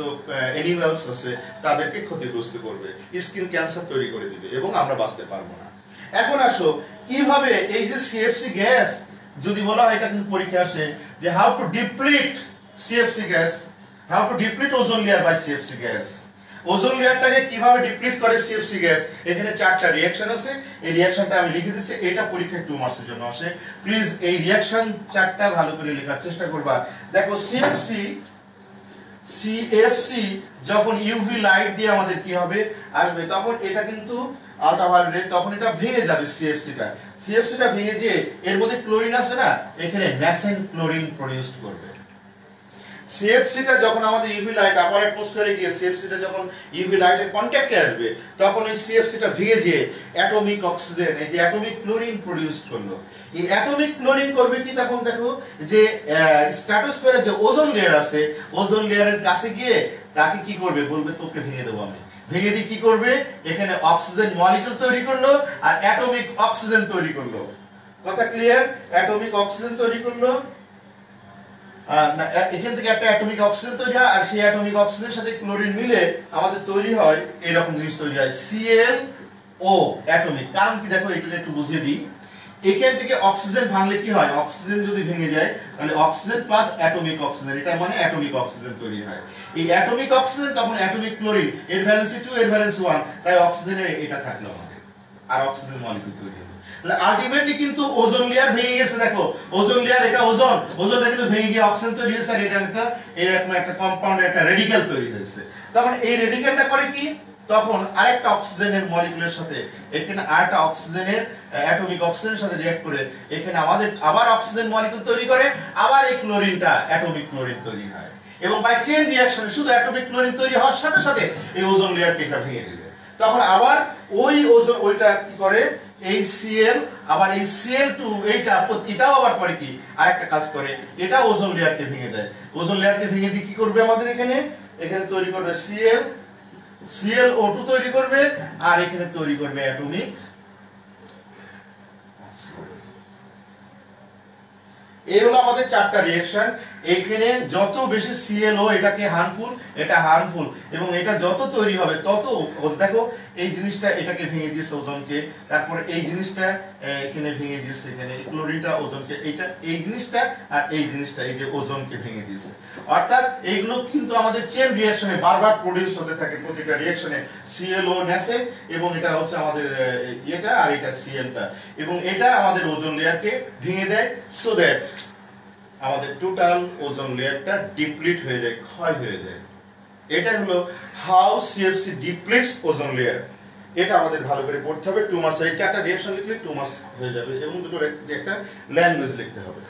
অ্যানিমালস আছে তাদেরকে ক্ষতিগ্রস্ত করবে, স্কিন ক্যান্সার তৈরি করে দিবে, এবং আমরা বাঁচতে পারবো না। এখন আসো, কিভাবে এই যে সিএফসি গ্যাস যদি বলা হয়, এটা কিন্তু পরীক্ষা আসে যে how to deplete CFC gas, how to deplete ozone layer by CFC gas. Ozone লেয়ারটাকে কিভাবে ডিপ্লিট করে সিএফসি গ্যাস? এখানে 4টা রিঅ্যাকশন আছে। এই রিঅ্যাকশনটা আমি লিখে দিচ্ছি, এটা পরীক্ষায় 2 মার্কসের জন্য আসে। প্লিজ এই রিঅ্যাকশন 4টা ভালো করে লেখার চেষ্টা করবা। দেখো, সিএফসি যখন ইউভি লাইট দিয়ে আমাদের কি হবে? আসবে, তখন এটা কিন্তু আল্ট্রাভায়োলেট, তখন এটা ভেঙে যাবে। সিএফসিটা ভেঙে যেয়ে এর মধ্যে ক্লোরিন আছে না, এখানে ন্যাসেন্ট ক্লোরিন প্রডিউস করবে। সিএফসিটা যখন আমাদের ইউভি লাইট আপার অ্যাটমসফিয়ারে গিয়ে সিএফসিটা যখন ইউভি লাইটের কন্ট্যাক্টে আসবে, তখন এই সিএফসিটা ভেঙে যেয়ে অ্যাটমিক অক্সিজেন, এই যে অ্যাটমিক ক্লোরিন প্রডিউস করলো। এই অ্যাটমিক ক্লোরিন করবে কি? তখন দেখো যে স্ট্র্যাটোস্ফিয়ারে যে ওজোন লেয়ার আছে, ওজোন লেয়ারের কাছে গিয়ে তাকে কি করবে? বলবে তোকে ভেঙে দেবো আমি। ভেঙে দিয়ে কি করবে? এখানে অক্সিজেন মলিকিউল তৈরি করলো, আর অ্যাটমিক অক্সিজেন তৈরি করলো। কথা ক্লিয়ার? অ্যাটমিক অক্সিজেন তৈরি করলো, এখান থেকে একটা অ্যাটমিক অক্সিজেন তৈরি হয়, আর সেই অ্যাটমিক অক্সিজেনের সাথে ক্লোরিন মিলে আমাদের তৈরি হয় এরকম জিনিস তৈরি হয়, ClO অ্যাটমিক। কারণ কি? দেখো, এটা একটু বুঝিয়ে দিই। এখান থেকে অক্সিজেন ভাঙলে কি হয়? অক্সিজেন যদি ভেঙে যায়, তাহলে অক্সিজেন প্লাস অ্যাটমিক অক্সিজেন, এটা মানে অ্যাটমিক অক্সিজেন তৈরি হয়। এই অ্যাটমিক অক্সিজেন তখন অ্যাটমিক ক্লোরিন, এর ভ্যালেন্সি 2, এর ভ্যালেন্সি 1, তাই অক্সিজেনের এটা থাকলো আমাদের, আর অক্সিজেন মলিকিউল তৈরি হলো। তাহলে আলটিমেটলি কিন্তু ওজোন লেয়ার ভেঙে গেছে। দেখো, ওজোন লেয়ার, এটা ওজোনটা কিন্তু ভেঙে গিয়ে অক্সিজেন তৈরি হয়েছে, আর এটা এরকম একটা কম্পাউন্ড, একটা রেডিক্যাল তৈরি হয়েছে। তখন এই রেডিক্যালটা করে কি? তখন আরেকটা অক্সিজেনের মলিকিউলের সাথে, এখানে আরেকটা অক্সিজেনের অ্যাটমিক অক্সিজেনের সাথে রিঅ্যাক্ট করে এখানে আমাদের আবার অক্সিজেন মলিকিউল তৈরি করে, আবার এই ক্লোরিনটা অ্যাটমিক ক্লোরিন তৈরি হয়, এবং বাই চেইন রিঅ্যাকশনে শুধু অ্যাটমিক ক্লোরিন তৈরি হওয়ার সাথে সাথে এই ওজোন লেয়ারকে এটা ভেঙে দিবে। তখন আবার ওই ওজন ওইটা কি করে, এই Cl আবার এই Cl2 এটাও আবার করে কি আরেকটা কাজ করে, এটা ওজন লেয়ারকে ভেঙে দেয়। ওজন লেয়ারকে ভেঙে দিয়ে কি করবে আমাদের এখানে তৈরি করবে ClO2 তৈরি করবে, আর এখানে তৈরি করবে অ্যাটমিক। এই হলো আমাদের চারটা রিঅ্যাকশন। এখানে যত বেশি ClO এটাকে হার্মফুল, এটা হার্মফুল, এবং এটা যত তৈরি হবে তত, দেখো এই জিনিসটা এটাকে ভেঙে দিয়েছে ওজনকে, তারপর এই জিনিসটা এখানে ভেঙে দিয়েছে, এখানে ক্লোরিনটা ওজনকে, এইটা এই জিনিসটা আর এই জিনিসটা এই যে ওজনকে ভেঙে দিয়েছে। অর্থাৎ এইগুলো কিন্তু আমাদের চেন রিঅ্যাকশনে বারবার প্রোডিউস হতে থাকে, প্রতিটা রিঅ্যাকশনে ClO নেসে, এবং এটা হচ্ছে আমাদের এটা, আর এটা Clটা, এবং এটা আমাদের ওজন লেয়ারকে ভেঙে দেয়, সো দ্যাট আমাদের টোটাল ওজন লেয়ারটা ডিপ্লিট হয়ে যায়, ক্ষয় হয়ে যায়। এটা হলো হাউ CFC ডিপ্লিটস ওজন লেয়ার। এটা আমাদের ভালো করে পড়তে হবে। 2 মার্কস, এই চারটা রিঅ্যাকশন লিখলে 2 মার্কস হয়ে যাবে, এবং দুটোর একটা ল্যাঙ্গুয়েজ লিখতে হবে।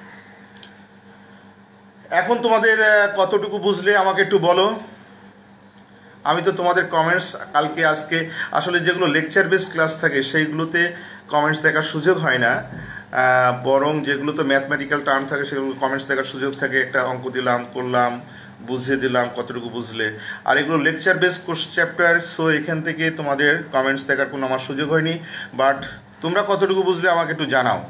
এখন তোমাদের কতটুকু বুঝলে আমাকে একটু বলো। আমি তো তোমাদের কমেন্টস কালকে আজকে আসলে যেগুলো লেকচার বেস ক্লাস থাকে সেইগুলোতে কমেন্টস দেখার সুযোগ হয় না, বরং যেগুলো তো ম্যাথমেটিক্যাল টার্ম থাকে সেগুলো কমেন্টস দেখার সুযোগ থাকে। একটা অঙ্ক দিলাম, করলাম, বুঝিয়ে দিলাম কতটুকু বুঝলে। আর এগুলো lecture base course chapter, so এখান থেকে তোমাদের কমেন্টস দেখার কোনো আমার সুযোগ হয়নি। বাট তোমরা কতটুকু বুঝলে আমাকে একটু জানাও।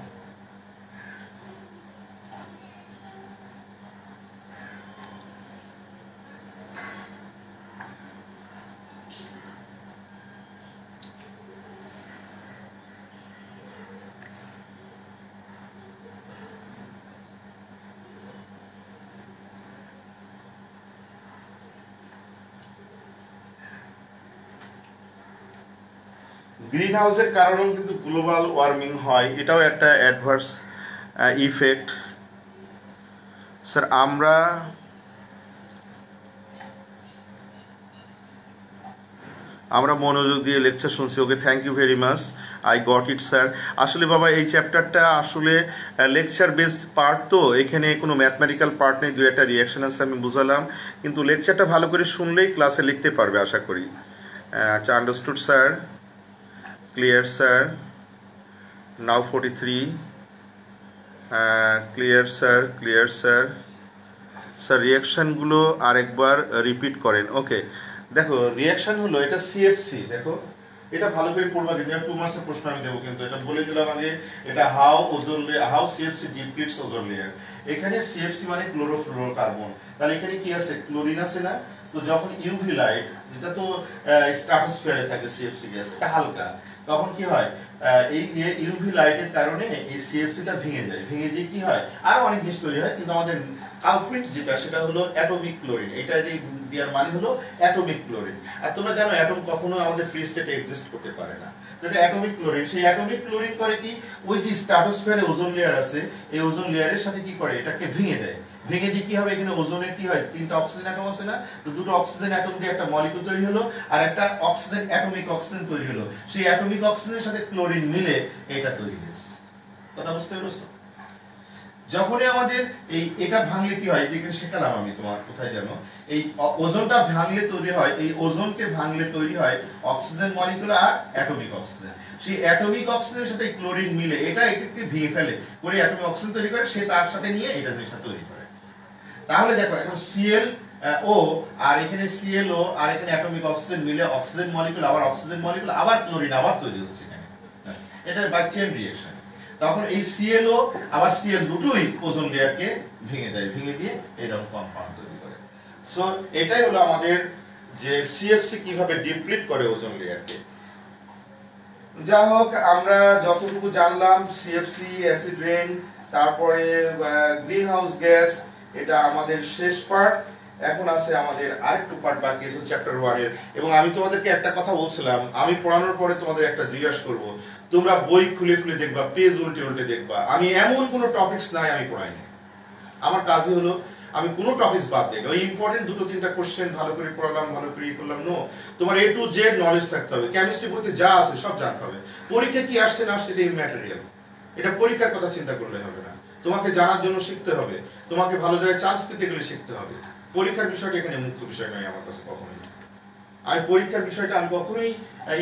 গ্রিন হাউসের কারণেও কিন্তু গ্লোবাল ওয়ার্মিং হয়, এটাও একটা অ্যাডভার্স ইফেক্ট। স্যার আমরা মনোযোগ দিয়ে লেকচার শুনছি। Okay, thank you very much, I got it sir. আসলে বাবা এই চ্যাপ্টারটা আসলে লেকচার বেসড পার্ট, তো এখানে কোনো ম্যাথমেটিক্যাল পার্ট নেই, 2-একটা রিঅ্যাকশন আছে আমি বুঝালাম, কিন্তু লেকচারটা ভালো করে শুনলেই ক্লাসে লিখতে পারবে আশা করি। আচ্ছা, understood sir, clear sir, now 43, clear sir, clear sir. Sir রিঅ্যাকশনগুলো আরেকবার রিপিট করেন। ওকে, দেখো রিঅ্যাকশন হলো এটা CFC, দেখো এটা ভালো করে পড়বা, কিন্তু 2 মার্কসের প্রশ্ন আমি দেবো, কিন্তু এটা বলে দিলাম আগে। এটা হাউ CFC ডিপ্লিটস ওজন লেয়ার। এখানে CFC মানে ক্লোরোফ্লোরোকার্বন, তাহলে এখানে কি আছে, ক্লোরিন আছে না? তো যখন ইউভি লাইট, এটা তো স্ট্রাটোস্ফিয়ারে থাকে CFC গ্যাস, এটা হালকা, তখন কি হয়, এই ইউভি লাইটের কারণে এই CFCটা ভেঙে যায়, ভেঙে দিয়ে কি হয়, আরো অনেক জিনিস তৈরি হয়, কিন্তু আমাদের কালপ্রিট যেটা সেটা হলো অ্যাটমিক ক্লোরিন। এটা দেওয়ার মানে হলো অ্যাটমিক ক্লোরিন। আর তোমরা জানো অ্যাটম কখনো আমাদের ফ্রি স্টেটে এক্সিস্ট করতে পারে না, তো এটা অ্যাটমিক ক্লোরিন। সেই অ্যাটমিক ক্লোরিন করে কি, ওই যে স্ট্রাটোস্ফিয়ারে ওজন লেয়ার আছে, এই ওজন লেয়ারের সাথে কি করে, এটাকে ভেঙে দেয়। ভেঙে দিয়ে কি হবে, এখানে ওজনের কি হয়, 3টা অক্সিজেন অ্যাটম আছে না, তো 2টো অক্সিজেন অ্যাটম দিয়ে একটা মলিকিউল তৈরি হলো, আর একটা অক্সিজেন অ্যাটমিক অক্সিজেন তৈরি হলো। সেই অ্যাটমিক অক্সিজেনের সাথে ক্লোরিন মিলে এটা তৈরি হয়েছে। কথা বুঝতে পেরেছো? যখনই আমাদের এটা ভাঙলে কি হয়, এখানে শেখালাম আমি, তোমার কোথায় জানো, এই ওজনটা ভাঙলে তৈরি হয়, এই ওজনকে ভাঙলে তৈরি হয় অক্সিজেন মলিকিউল আর অ্যাটমিক অক্সিজেন। সেই অ্যাটমিক অক্সিজেনের সাথে ক্লোরিন মিলে এটাকে ভেঙে ফেলে, করে অ্যাটমিক অক্সিজেন তৈরি করে, সে তার সাথে নিয়ে এটা জিনিসটা তৈরি করে। তাহলে দেখো এখন ClO আর এখানে ClO আর এখানে অ্যাটমিক অক্সিজেন মিলে অক্সিজেন মলিকিউল, আবার অক্সিজেন মলিকিউল, আবার ক্লোরিন আবার তৈরি হচ্ছে এখানে, এটা বাই চেইন রিঅ্যাকশন। তখন এই ClO আবার Cl দুটোই ওজন লেয়ারকে ভেঙে দেয়, ভেঙে দিয়ে এরকম কম্পাউন্ড তৈরি করে। সো এটাই হলো আমাদের যে CFC কিভাবে ডিপ্লিট করে ওজন লেয়ারকে। যা হোক, আমরা যতটুকু জানলাম CFC, অ্যাসিড রেইন, তারপরে গ্রিন হাউস গ্যাস, এটা আমাদের শেষ পার্ট। এখন আছে আমাদের আরেকটু পার্ট বাকি আছে চ্যাপ্টার 1 এর। এবং আমি তোমাদেরকে একটা কথা বলছিলাম, আমি পড়ানোর পরে তোমাদের একটা জিজ্ঞাসা করব, তোমরা বই খুলে খুলে দেখবা, পেজ উল্টে উল্টে দেখবা। আমি এমন কোনো টপিকস নাই আমি পড়াই না, আমার কাজই হলো আমি কোনো টপিকস বাদ দিই, ওই ইম্পর্টেন্ট 2-3টা কোশ্চেন ভালো করে পড়ালাম, ভালো করে করলাম। নো, তোমার A to Z নলেজ থাকতে হবে, কেমিস্ট্রি বইতে যা আছে সব জানতে হবে। পরীক্ষা কি আসছে না আসছে এটা ইম্যাটেরিয়াল, এটা পরীক্ষার কথা চিন্তা করলে হবে না। তোমাকে জানার জন্য শিখতে হবে, তোমাকে ভালো জায়গায় চান্স পেতে গেলে শিখতে হবে। পরীক্ষার বিষয়টা এখানে মুখ্য বিষয় নয় আমার কাছে কখনোই। আমি পরীক্ষার বিষয়টা আমি কখনোই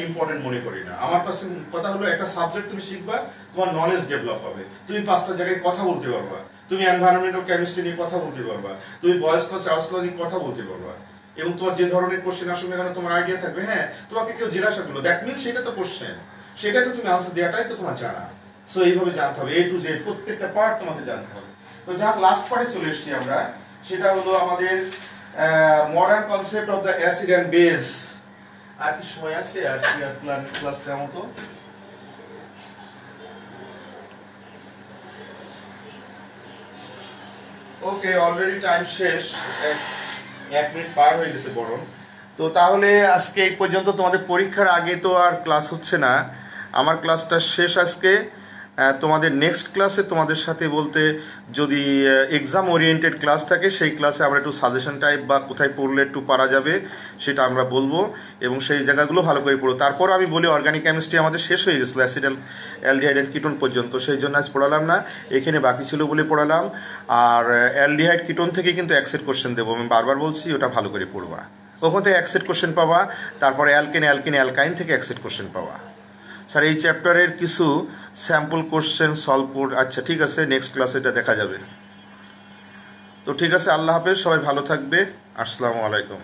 ইম্পর্টেন্ট মনে করি না। আমার কাছে কথা হলো একটা সাবজেক্ট তুমি শিখবা, তোমার নলেজ ডেভেলপ হবে, তুমি 5টা জায়গায় কথা বলতে পারবা, তুমি এনভায়রনমেন্টাল কেমিস্ট্রি নিয়ে কথা বলতে পারবা, তুমি বয়েস ল চার্লস ল নিয়ে কথা বলতে পারবা, এবং তোমার যে ধরনের কোশ্চেন আসবে এখানে তোমার আইডিয়া থাকবে। হ্যাঁ, তোমাকে কেউ জিজ্ঞাসা করলো, দ্যাট মিনস সেটা তো কোশ্চেন, সেটা তো তুমি আনসার দেওয়াটাই তো তোমার জানা। সো এইভাবে জানতে হবে, A to Z প্রত্যেকটা পার্ট তোমাকে জানতে হবে। তো যাক, লাস্ট পার্টে চলে এসেছি আমরা, সেটা হলো আমাদের modern concept of the acid and base. আর কি সময় আছে আর কি ক্লাস নেওয়ার মতো? ওকে, অলরেডি টাইম শেষ, 1 মিনিট পার হয়ে গেছে বরং। তো তাহলে আজকে এই পর্যন্ত। তোমাদের পরীক্ষার আগে তো আর ক্লাস হচ্ছে না, আমার ক্লাসটা শেষ আজকে। তোমাদের নেক্সট ক্লাসে তোমাদের সাথে বলতে যদি এক্সাম ওরিয়েন্টেড ক্লাস থাকে, সেই ক্লাসে আমরা একটু সাজেশন টাইপ বা কোথায় পড়লে একটু পারা যাবে সেটা আমরা বলবো, এবং সেই জায়গাগুলো ভালো করে পড়ো। তারপর আমি বলি অর্গানিক কেমিস্ট্রি আমাদের শেষ হয়ে গেছিলো অ্যাসিড অ্যালডিহাইড অ্যান্ড কিটোন পর্যন্ত, সেই জন্য আজ পড়ালাম না, এখানে বাকি ছিল বলে পড়ালাম। আর অ্যালডিহাইড কিটোন থেকে কিন্তু অ্যাকসেট কোশ্চেন দেবো, আমি বারবার বলছি ওটা ভালো করে পড়বা, ওখান থেকে অ্যাকসেট কোশ্চেন পাবা। তারপরে অ্যালকাইন থেকে অ্যাকসেট কোশ্চেন পাবা। স্যার এই চ্যাপ্টারের কিছু স্যাম্পল কোশ্চেন সলভ করে, আচ্ছা ঠিক আছে, নেক্সট ক্লাসে এটা দেখা যাবে। তো ঠিক আছে, আল্লাহ হাফেজ, সবাই ভালো থাকবে, আসসালামু আলাইকুম।